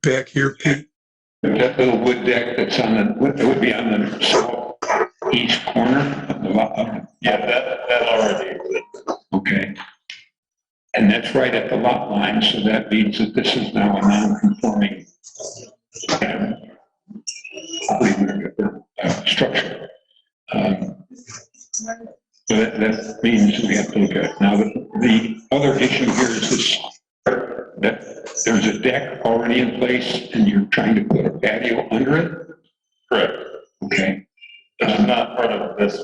Back here, Pete. That little wood deck that's it would be on the southeast corner of the lot. Yeah, that already exists. Okay. And that's right at the lot line, so that means that this is now a non-conforming structure. So that means we have to look at it. Now, the other issue here is this, that there's a deck already in place and you're trying to put a patio under it? Correct. Okay. Which is not part of this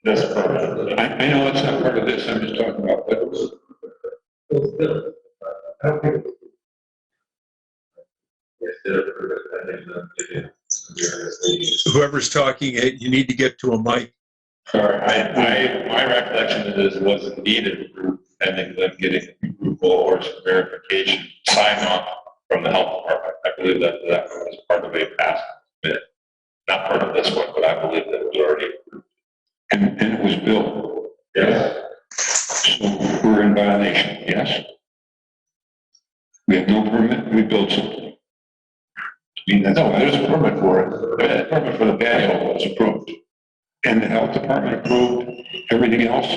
permit. I know it's not part of this, I'm just talking about Whoever's talking, you need to get to a mic. Sorry, my recollection is it wasn't needed pending them getting approval or some verification, sign off from the health department. I believe that was part of a past permit. Not part of this one, but I believe that it was already approved. and it was built. Yes. So we're in violation, yes? We have no permit, we built something. No, there's a permit for it. The permit for the patio was approved. And the health department approved everything else?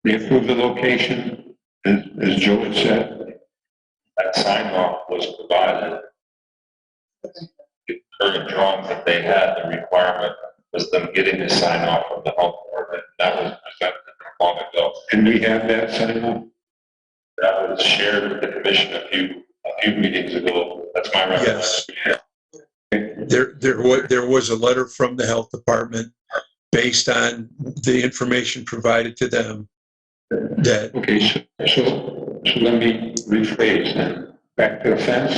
They approved the location, as Joe had said. That sign off was provided. The current drawings that they had, the requirement was them getting the sign off from the health department. That was presented long ago. And we have that sign off? That was shared with the commission a few meetings ago. That's my recollection. Yes. There was a letter from the health department based on the information provided to them that. Okay, so let me rephrase then. Back to the fence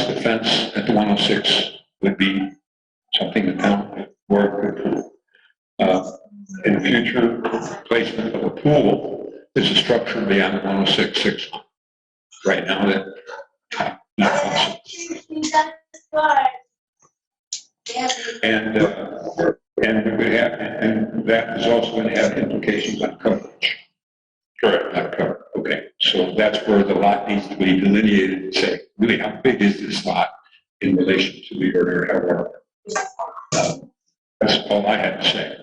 at the 106 would be something the town could work could approve. In future placement of a pool is a structure beyond the 106.6. Right now, that not possible. And we're gonna have, and that is also gonna have implications on coverage. Correct. Not cover, okay, so that's where the lot needs to be delineated and say, really, how big is this lot in relation to the ordinary however? That's all I had to say.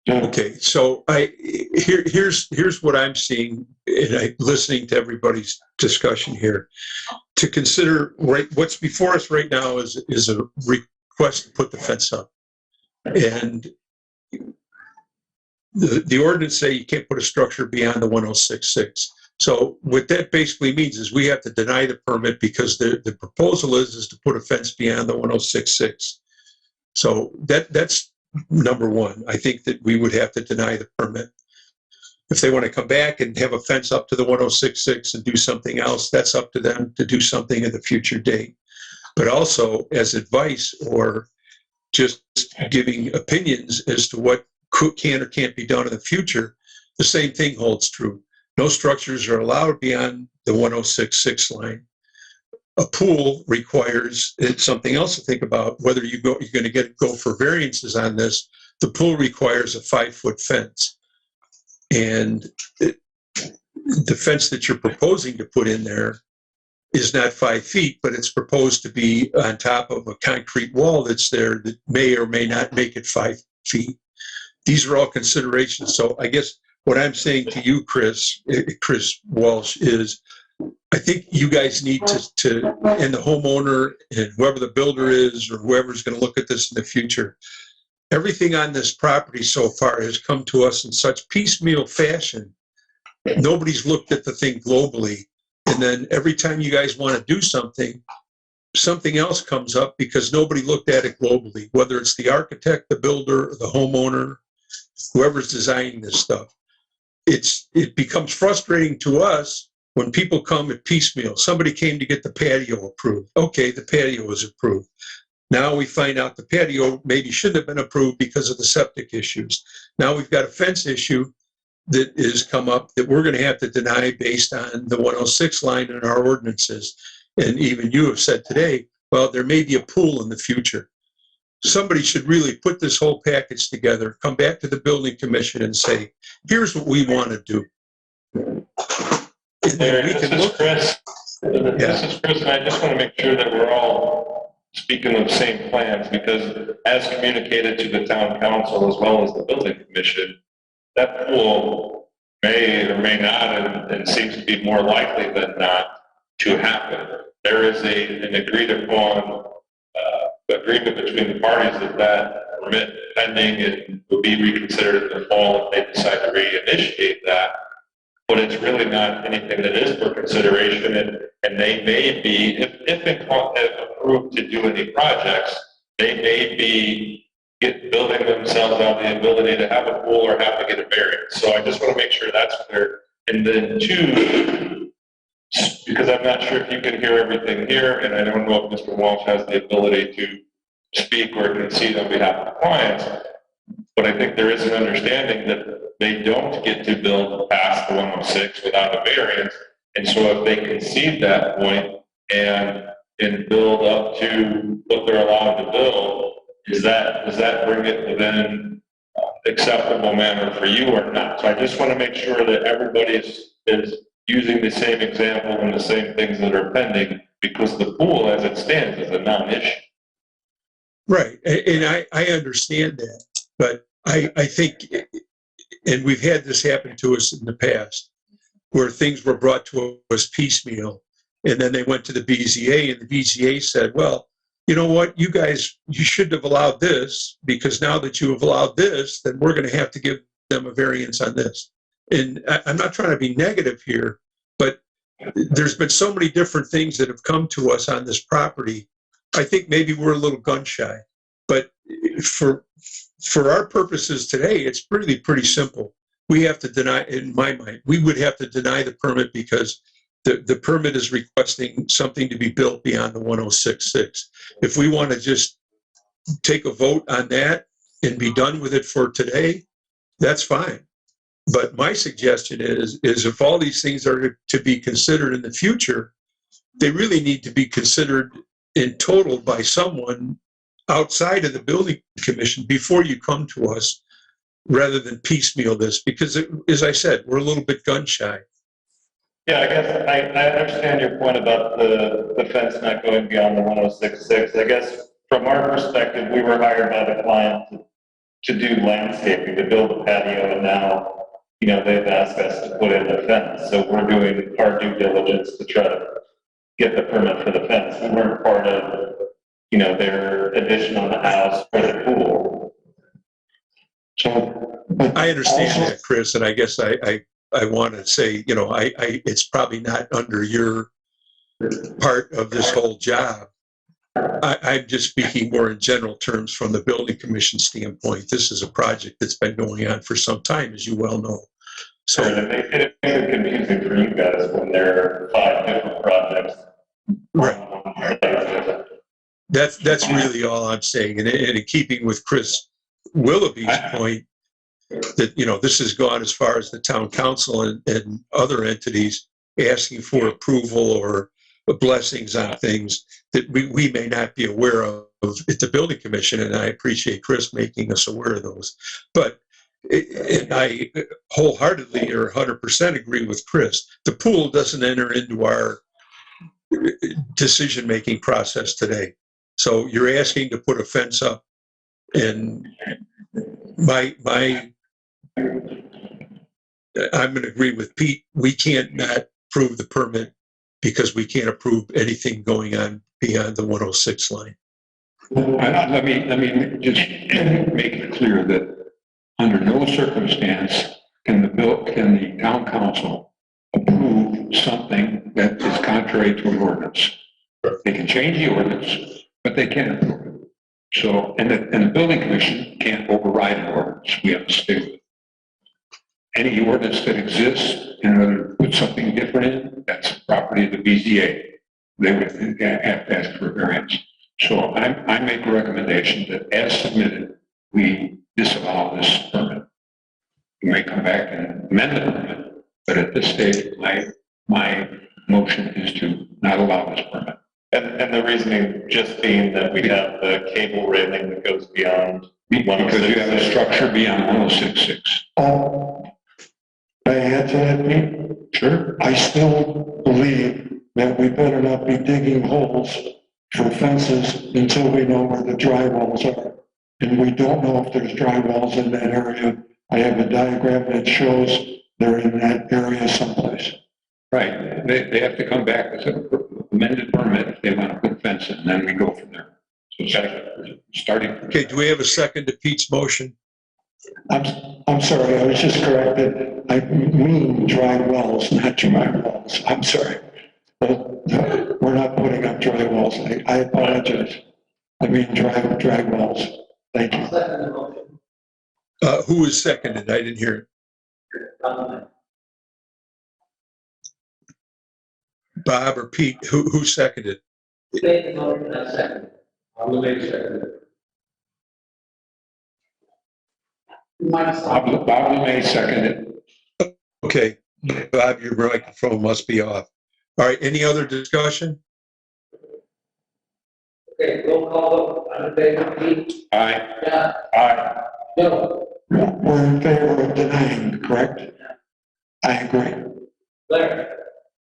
Okay, so here's what I'm seeing, and listening to everybody's discussion here. To consider, right, what's before us right now is a request to put the fence up. And the ordinance say you can't put a structure beyond the 1066. So what that basically means is we have to deny the permit because the proposal is to put a fence beyond the 1066. So that's number one. I think that we would have to deny the permit. If they want to come back and have a fence up to the 1066 and do something else, that's up to them to do something at a future date. But also as advice or just giving opinions as to what can or can't be done in the future, the same thing holds true. No structures are allowed beyond the 1066 line. A pool requires, it's something else to think about, whether you're going to go for variances on this. The pool requires a 5-foot fence. And the fence that you're proposing to put in there is not 5 feet, but it's proposed to be on top of a concrete wall that's there that may or may not make it 5 feet. These are all considerations. So I guess what I'm saying to you, Chris Walsh, is I think you guys need to, and the homeowner and whoever the builder is or whoever's going to look at this in the future, everything on this property so far has come to us in such piecemeal fashion. Nobody's looked at the thing globally. And then every time you guys want to do something, something else comes up because nobody looked at it globally, whether it's the architect, the builder, or the homeowner, whoever's designing this stuff. It becomes frustrating to us when people come at piecemeal. Somebody came to get the patio approved. Okay, the patio is approved. Now we find out the patio maybe shouldn't have been approved because of the septic issues. Now we've got a fence issue that has come up that we're going to have to deny based on the 106 line in our ordinances. And even you have said today, well, there may be a pool in the future. Somebody should really put this whole package together, come back to the building commission and say, here's what we want to do. And then we This can is look. Chris. This is Chris, and I just want to make sure that we're all speaking of the same plans, because as communicated to the town council as well as the building commission, that pool may or may not, and seems to be more likely than not to happen. There is an agreed upon agreement between the parties that permit pending and will be reconsidered in the fall if they decide to reinitiate that. But it's really not anything that is for consideration, and they may be, if approved to do any projects, they may be building themselves out the ability to have a pool or have to get a variance. So I just want to make sure that's clear. And then two, because I'm not sure if you can hear everything here, and I don't know if Mr. Walsh has the ability to speak or concede on behalf of the clients, but I think there is an understanding that they don't get to build past the 106 without a variance. And so if they concede that point and build up to what they're allowed to build, does that bring it within acceptable manner for you or not? So I just want to make sure that everybody is using the same example and the same things that are pending, because the pool as it stands is a non-issue. Right, and I understand that, but I think, and we've had this happen to us in the past, where things were brought to us piecemeal, and then they went to the BZA, and the BZA said, well, you know what, you guys, you shouldn't have allowed this, because now that you have allowed this, then we're going to have to give them a variance on this. And I'm not trying to be negative here, but there's been so many different things that have come to us on this property. I think maybe we're a little gun shy, but for our purposes today, it's really pretty simple. We have to deny, in my mind, we would have to deny the permit because the permit is requesting something to be built beyond the 1066. If we want to just take a vote on that and be done with it for today, that's fine. But my suggestion is if all these things are to be considered in the future, they really need to be considered in total by someone outside of the building commission before you come to us, rather than piecemeal this, because as I said, we're a little bit gun shy. Yeah, I guess I understand your point about the fence not going beyond the 106.6. I guess from our perspective, we were hired by the client to do landscaping, to build a patio, and now, you know, they've asked us to put in a fence. So we're doing our due diligence to try to get the permit for the fence. We weren't part of, you know, their addition on the house or the pool. So, but I understand also- that, Chris, and I guess I want to say, you know, it's probably not under your part of this whole job. I'm just speaking more in general terms from the building commission standpoint. This is a project that's been going on for some time, as you well know. So So, it makes it confusing for you guys when there are 5 different projects. right. That's really all I'm saying. And in keeping with Chris Willoughby's point, that, you know, this has gone as far as the town council and other entities asking for approval or blessings on things that we may not be aware of at the building commission. And I appreciate Chris making us aware of those. But and I wholeheartedly or 100% agree with Chris. The pool doesn't enter into our decision-making process today. So you're asking to put a fence up, and I'm going to agree with Pete. We can't not approve the permit because we can't approve anything going on beyond the 106 line. Let me just make it clear that under no circumstance can the town council approve something that is contrary to an ordinance. They can change the ordinance, but they can't approve it. So, and the building commission can't override an ordinance. We have to stay with it. Any ordinance that exists and put something different in, that's property of the BZA. They would have to ask for a variance. So I make a recommendation that as submitted, we disallow this permit. We may come back and amend the permit, but at this stage, my motion is to not allow this permit. And the reasoning just being that we have the cable railing that goes beyond. Because you have a structure beyond 106.6. May I add to that, Pete? Sure. I still believe that we better not be digging holes for fences until we know where the dry wells are. And we don't know if there's dry wells in that area. I have a diagram that shows they're in that area someplace. Right. They have to come back with an amended permit if they want to put a fence in, and then we go from there. So starting. Okay, do we have a second to Pete's motion? I'm sorry, I was just corrected. I mean dry wells, not dry wells. I'm sorry. But we're not putting up dry wells. I apologize. I mean dry wells. Thank you. Who was seconded? I didn't hear it. Bob or Pete? Who seconded? Bob LeMay seconded. Okay, Bob, your microphone must be off. All right, any other discussion? Okay, roll call, I'm in favor, Pete? Aye. Yeah. Aye. No. We're in favor of denying, correct? I agree. Larry?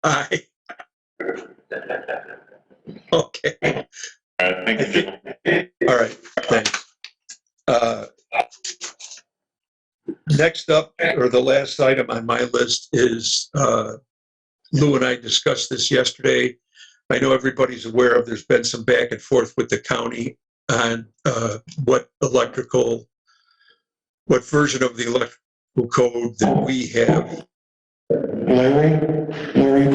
Aye. Okay. All right, thank you, Jim. All right, thanks. Next up, or the last item on my list is, Lou and I discussed this yesterday. I know everybody's aware of, there's been some back and forth with the county on what version of the electrical code that we have. Larry,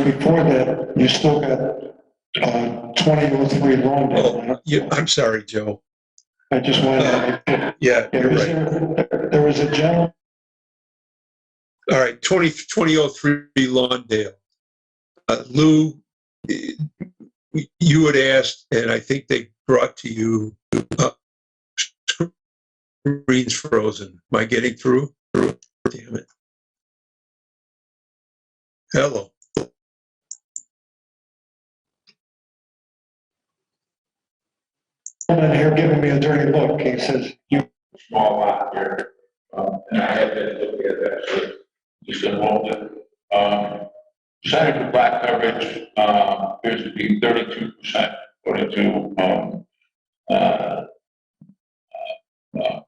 before that, you still got 2003 Lawndale. Oh, yeah, I'm sorry, Joe. I just wanted to. Yeah, you're right. There was a gentleman. All right, 2003 Lawndale. Lou, you had asked, and I think they brought to you, screen's frozen. Am I getting through? Damn it. Hello. Here giving me me a dirty look. He says, Small lot here, and I have been looking at that, so just a moment. Percentage of lot coverage, appears to be 32%, according to,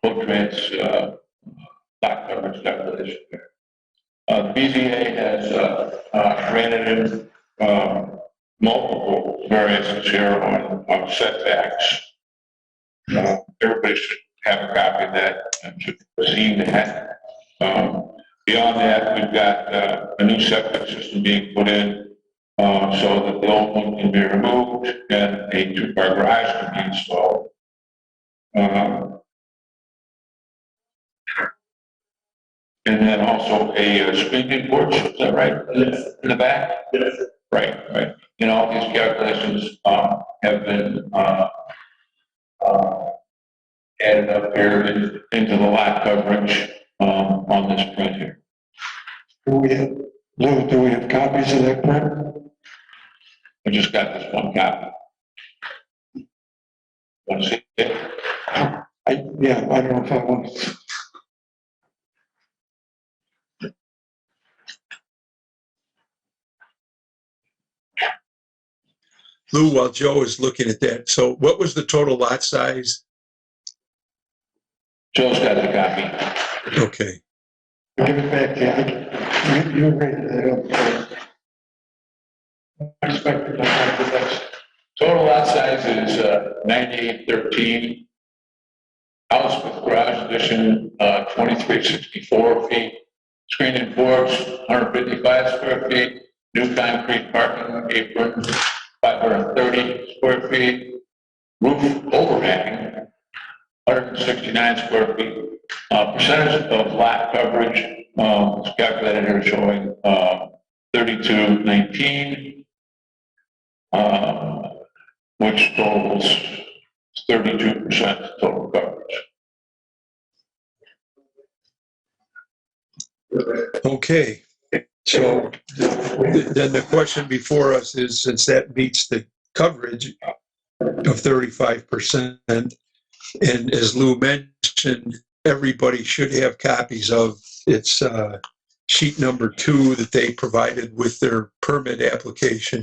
Fortran's, lot coverage calculation there. The BZA has, granted him, multiple variances here on setbacks. Everybody should have a copy of that and should have seen that. Beyond that, we've got a new septic system being put in so that the old one can be removed and a two-car garage can be installed. And then also a screened-in porch, is that right? In the back? Yes. Right, right. And all these calculations have been added up here into the lot coverage on this print here. Lou, do we have copies of that print? I just got this one copy. Want to see it? Yeah, I don't know if I want. Lou, while Joe is looking at that, so what was the total lot size? Joe's got the copy. Okay. Give it back to you. You rated that up. I expected to have the next. Total lot size is 9813. House with garage addition, 2364 feet. Screened-in porch, 155 square feet. New concrete parking apron, 530 square feet. Roof overhang, 169 square feet. Percentage of lot coverage is calculated here showing 3219, which totals 32% total coverage. Okay. So then the question before us is, since that meets the coverage of 35%, and as Lou mentioned, everybody should have copies of its sheet number 2 that they provided with their permit application,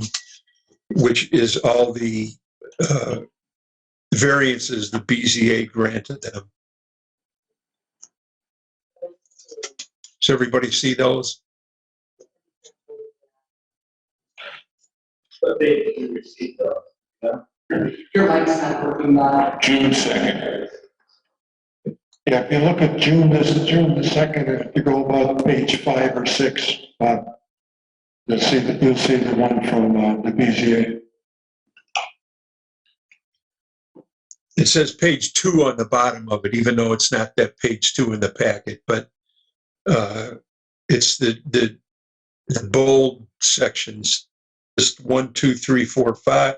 which is all the variances the BZA granted them. Does everybody see those? But they didn't receive those, yeah? Your mic's not working, Bob. June 2nd. Yeah, if you look at June, this is June the 2nd, if you go about page 5 or 6, you'll see the one from the BZA. It says page 2 on the bottom of it, even though it's not that page 2 in the packet, but it's the bold sections, just 1, 2, 3, 4, 5.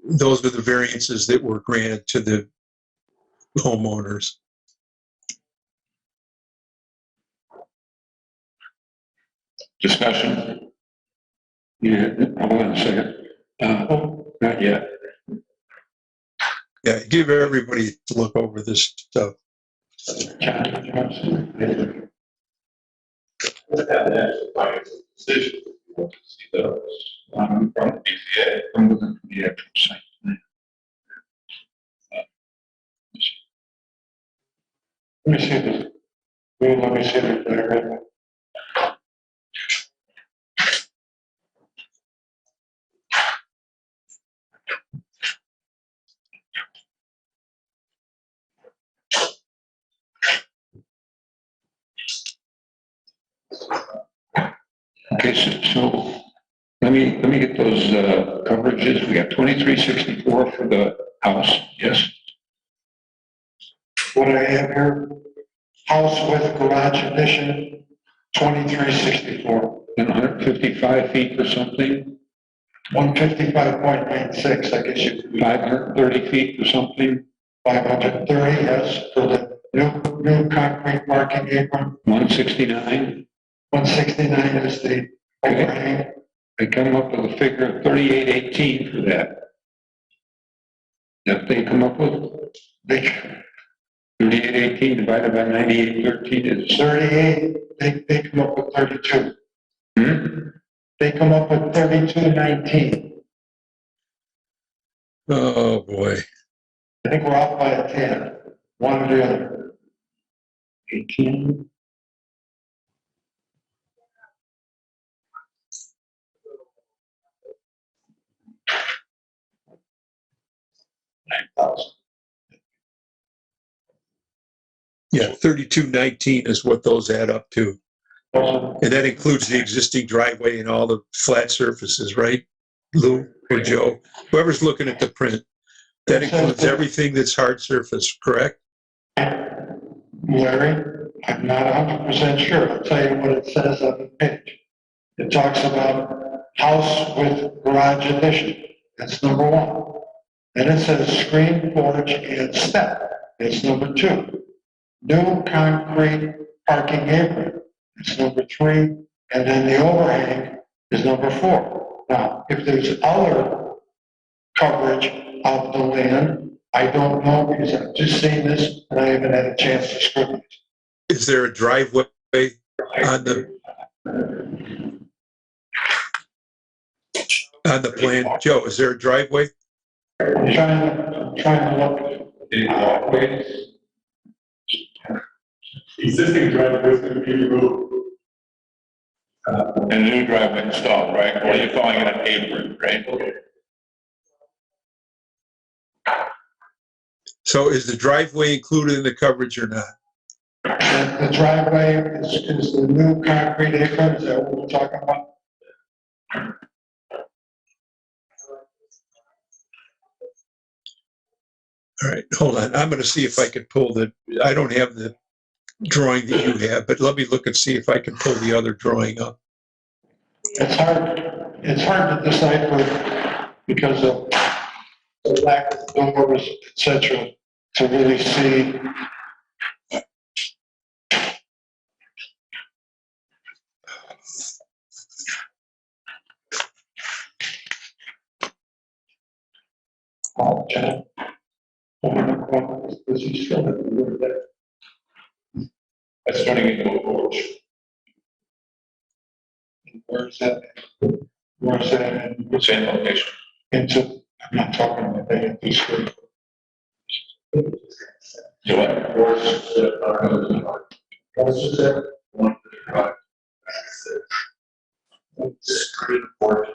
Those are the variances that were granted to the homeowners. Discussion? Yeah, hold on a second. Not yet. Yeah, give everybody to look over this stuff. Johnson. Let's have an actual financial decision. We want to see those from the BZA. I'm looking for the actual site plan. Let me see this. Let me see the. Okay, so let me get those coverages. We got 2364 for the house, yes? What I have here, house with garage addition, 2364. And 155 feet for something, 155.96, I guess you could. 530 feet for something, 530, yes, for the new concrete parking apron. 169. 169 is the overhang. I come up with a figure of 3818 for that. That they come up with, They, 3818 divided by 9813 is, 38, they come up with 32. They come up with 3219. Oh, boy. I think we're off by a 10, one or the other. 18. Yeah, 3219 is what those add up to. And that includes the existing driveway and all the flat surfaces, right? Lou or Joe, whoever's looking at the print. That includes everything that's hard surface, correct? Larry, I'm not 100% sure. I'll tell you what it says on the page. It talks about house with garage addition. That's number one. Then it says screen porch and step. That's number two. New concrete parking apron. It's number three. And then the overhang is number four. Now, if there's other coverage of the land, I don't know because I've just seen this and I haven't had a chance to scrutinize. Is there a driveway on the plan? Joe, is there a driveway? I'm trying to look. Any walkways? Existing driveway is going to be removed. And a new driveway installed, right? Or you're calling it an apron, right? Okay. So is the driveway included in the coverage or not? The driveway is the new concrete apron. Is that what we're talking about? All right, hold on. I'm going to see if I can pull I don't have the drawing that you have, but let me look and see if I can pull the other drawing up. It's hard to decipher because of the lack of doors, et cetera, to really see. Oh, John. Is he still at the wood there? That's turning into a porch. Where's that? Where's that? Same location. Into, I'm not talking about that at this street. So what? Where's that? 155. Screen porch.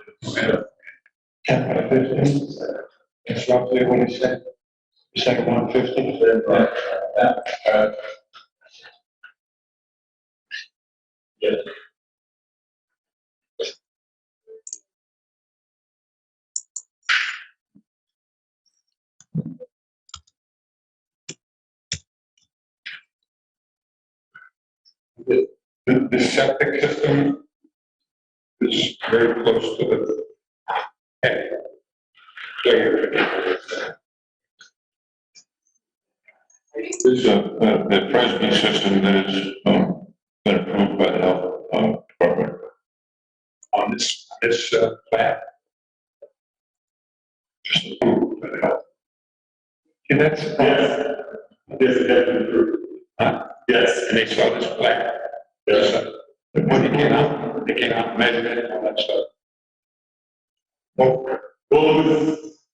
10 by 15. That's roughly what he said. You said 150. Yes. The septic system is very close to the head. This is the Presby system that has been approved by the health department. On this plan. Just approved by the health. And that's, Yes, it has been approved. huh? Yes. And they saw this plan. Yes. When they came out, measured it, and all that stuff. Well,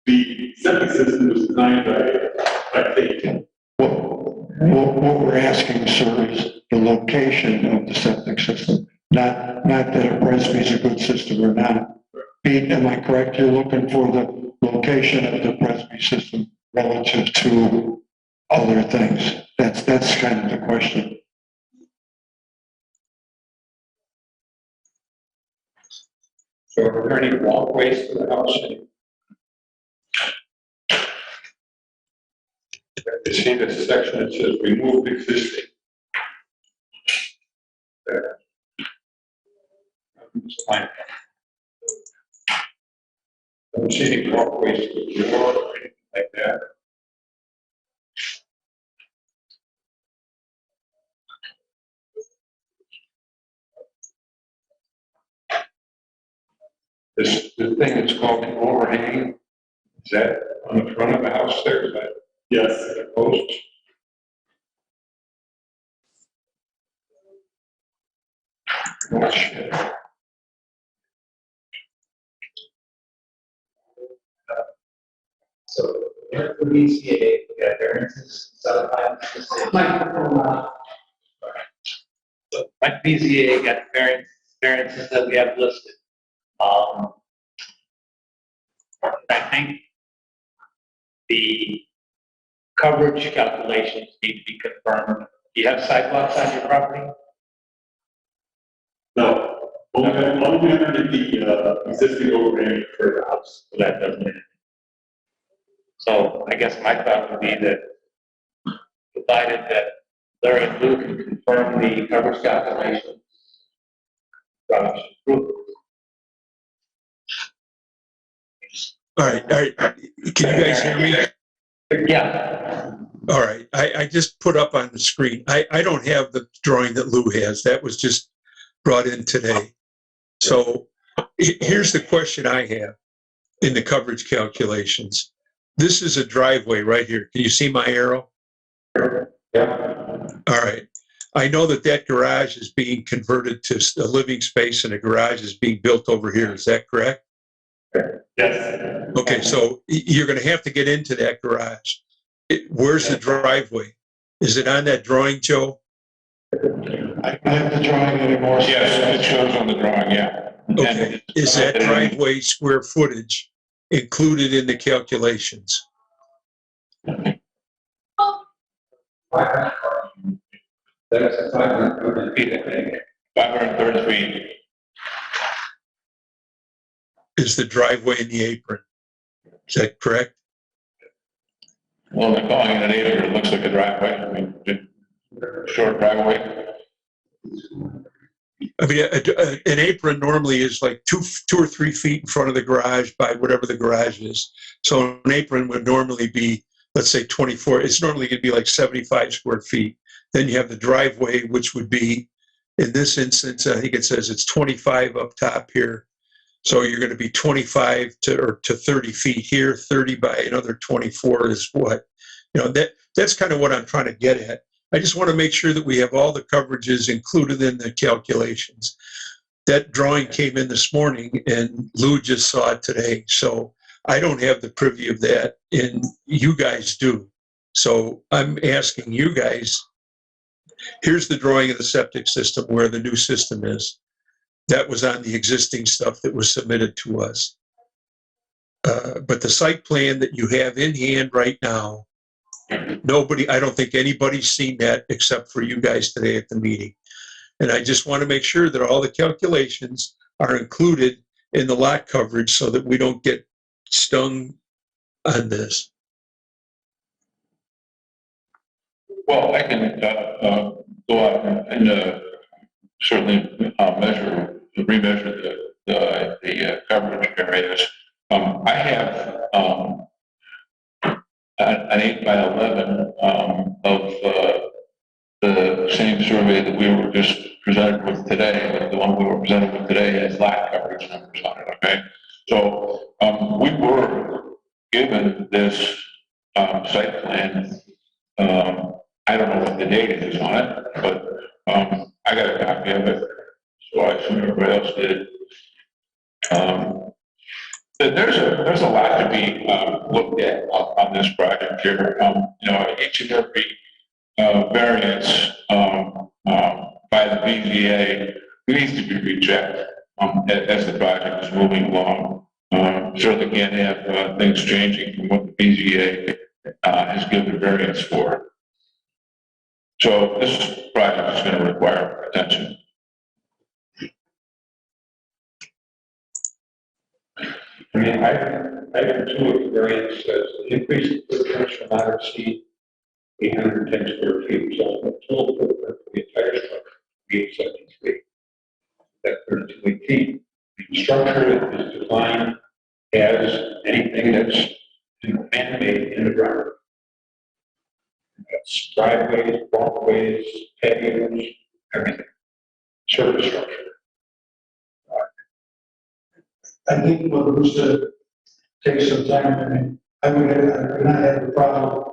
the septic system was designed by Tate. What we're asking, sir, is the location of the septic system, not that a Presby's a good system or not. Pete, am I correct? You're looking for the location of the Presby system relative to other things. That's kind of the question. So are there any walkways to the house? You see this section that says remove existing. There. It's fine. Don't see any walkways to the door or anything like that. The thing that's called the overhang, is that on the front of the house there, is that? Yes. Posts? Oh, shit. So, the BCA, we got variances, microphone. Like BZA got variances that we have listed. I think the coverage calculations need to be confirmed. Do you have sidewalks on your property? No, only under the existing overhang for the house. So that doesn't. So I guess my thought would be that provided that Larry and Lou can confirm the coverage calculations. Probably should approve All right. Can you guys hear me? it. Yeah. All right. I just put up on the screen. I don't have the drawing that Lou has. That was just brought in today. So here's the question I have in the coverage calculations. This is a driveway right here. Can you see my arrow? Yeah. All right. I know that garage is being converted to a living space and a garage is being built over here. Is that correct? Yes. Okay, so you're going to have to get into that garage. Where's the driveway? Is it on that drawing, Joe? I don't have the drawing anymore. Yes, it shows on the drawing, yeah. Okay. Is that driveway square footage included in the calculations? That's 530 feet, I think. 530 feet. Is the driveway in the apron? Is that correct? Well, they're calling it an apron, it looks like a driveway, I mean, short driveway. I mean, an apron normally is like 2 or 3 feet in front of the garage by whatever the garage is. So an apron would normally be, let's say 24, it's normally going to be like 75 square feet. Then you have the driveway, which would be, in this instance, I think it says it's 25 up top here. So you're going to be 25 to 30 feet here, 30 by another 24 is what, that's kind of what I'm trying to get at. I just want to make sure that we have all the coverages included in the calculations. That drawing came in this morning and Lou just saw it today. So I don't have the privy of that and you guys do. So I'm asking you guys, here's the drawing of the septic system where the new system is. That was on the existing stuff that was submitted to us. But the site plan that you have in hand right now, I don't think anybody's seen that except for you guys today at the meeting. And I just want to make sure that all the calculations are included in the lot coverage so that we don't get stung on this. Well, I can go out and certainly remeasure the coverage areas. I have an 8 by 11 of the same survey that we were just presented with today, but the one we were presented with today has lot coverage numbers on it, okay? So we were given this site plan. I don't know what the date is on it, but I got a copy of it, so I assume everybody else did. There's a lot to be looked at on this project here. Each and every variance by the BZA needs to be rejected as the project is moving along. Certainly can't have things changing from what the BZA has given variance for. So this project is going to require attention. I mean, item 2 of the variance says increase the footprint shall not exceed 810 square feet, so the total footprint for the entire structure will be 873. That's 3218. The structure is defined as anything that's man-made in the ground. That's driveways, walkways, patios, everything. Surface structure. I think we'll just take some time and I would not have a problem.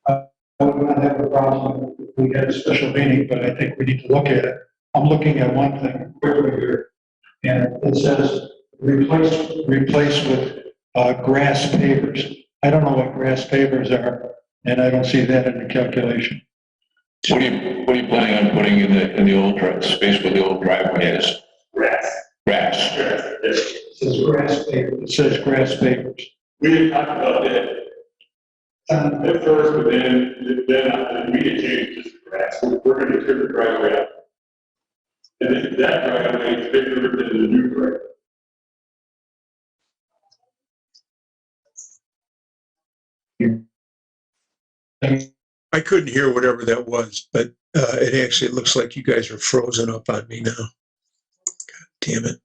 I would not have a problem if we had a special meeting, but I think we need to look at it. I'm looking at one thing quickly here, and it says replace with grass pavers. I don't know what grass pavers are, and I don't see that in the calculation. What are you planning on putting in the old space where the old driveway is? Grass. Grass. It says grass pavers. It says grass pavers. We had talked about that at first, but then we had changed to grass. We're gonna turn the driveway up. And then that driveway is bigger than the new driveway. I couldn't hear whatever that was, but it actually looks like you guys are frozen up on me now. God damn it.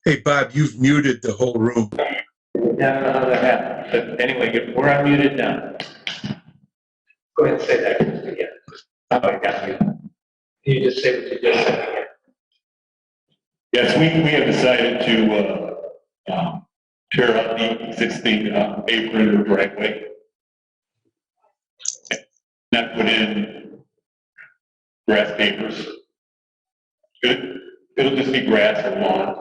Hey, Bob, you've muted the whole room. I don't know how that happened, but anyway, we're unmuted now. Go ahead and say that again. Oh, I got you. Can you just say what you just said again? Yes, we have decided to tear up the existing apron or driveway. Not put in grass pavers. It'll just be grass or lawn.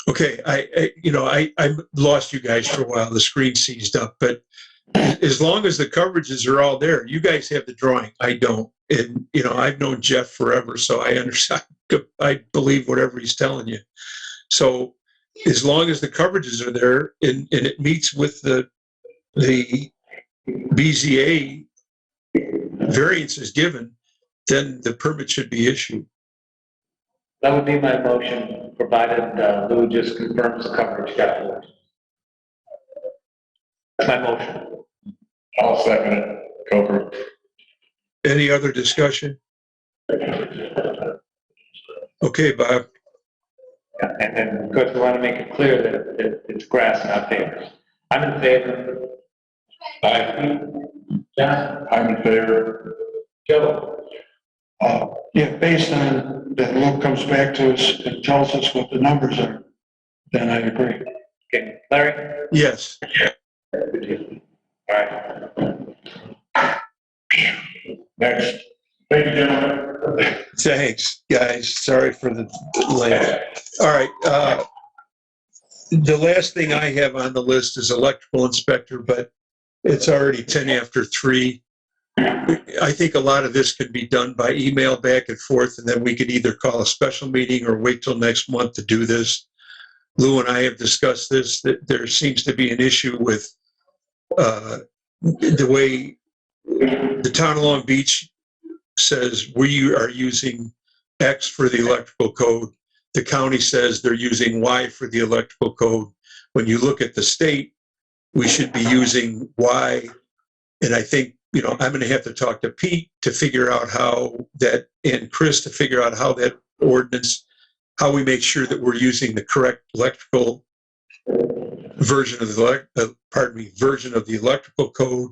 Okay, I lost you guys for a while. The screen seized up, but as long as the coverages are all there, you guys have the drawing. I don't. And, I've known Jeff forever, so I understand. I believe whatever he's telling you. So as long as the coverages are there and it meets with the BZA variances given, then the permit should be issued. That would be my motion, provided Lou just confirms the coverage calculation. That's my motion. I'll second it. Coker. Any other discussion? Okay, Bob. Yeah, and then, of course, we want to make it clear that it's grass, not pavers. I'm in favor. Aye. John? I'm in favor. Joe? Yeah, based on that Luke comes back to us and tells us what the numbers are, then I agree. Okay, Larry? Yes. All right. Next. Thank you, gentlemen. Thanks, guys. Sorry for the delay. All right. The last thing I have on the list is electrical inspector, but it's already 10 after 3. I think a lot of this could be done by email back and forth, and then we could either call a special meeting or wait till next month to do this. Lou and I have discussed this, that there seems to be an issue with the way the town of Long Beach says we are using X for the electrical code. The county says they're using Y for the electrical code. When you look at the state, we should be using Y. And I think, I'm going to have to talk to Pete to figure out how that, and Chris to figure out how that ordinance, how we make sure that we're using the correct electrical version of version of the electrical code.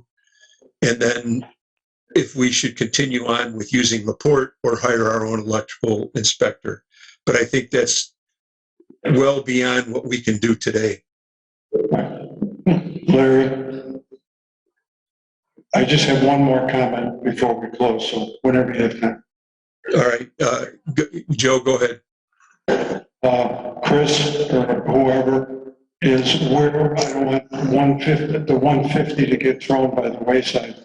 And then if we should continue on with using LaPorte or hire our own electrical inspector. But I think that's well beyond what we can do today. Larry, I just have one more comment before we close, so whenever you have time. All right, Joe, go ahead. Chris or whoever, is where I don't want the 150 to get thrown by the wayside.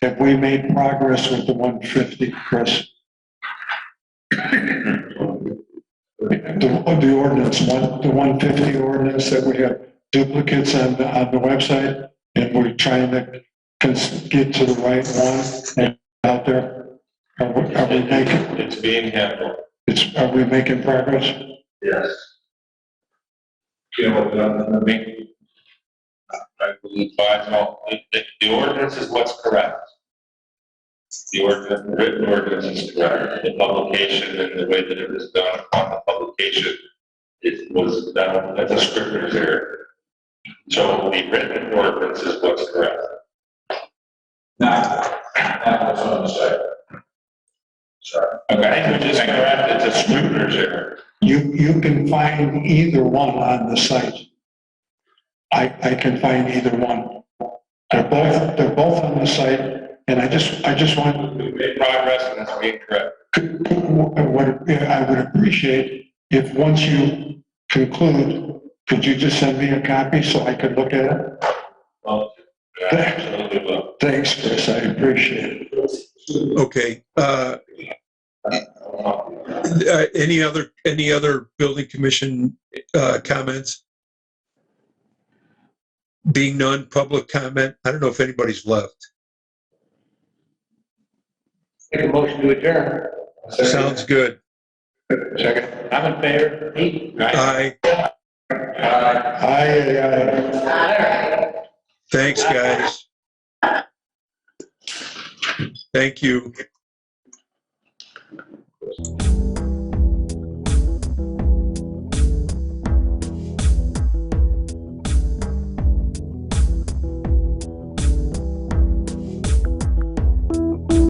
Have we made progress with the 150, Chris? The ordinance, the 150 ordinance that we have duplicates on the website, and we're trying to get to the right one and out there. Are we making? It's being handled. Are we making progress? Yes. You know, I mean, I believe the ordinance is what's correct. The ordinance, the written ordinance is correct. The publication and the way that it was done upon the publication, it was done, that's a scrivener's error. So the written ordinance is what's correct. Not what's on the site. Sorry. Okay, which is correct, it's a scrivener's error. You can find either one on the site. I can find either one. They're both on the site, and I just want. We made progress and it's being correct. I would appreciate if once you conclude, could you just send me a copy so I could look at it? Well, I absolutely will. Thanks, Chris, I appreciate it. Okay, any other building commission, comments? Being none, public comment, I don't know if anybody's left. Make a motion to adjourn. Sounds good. Second. I'm in favor. Pete? Aye, Aye. thanks, guys. Thank you.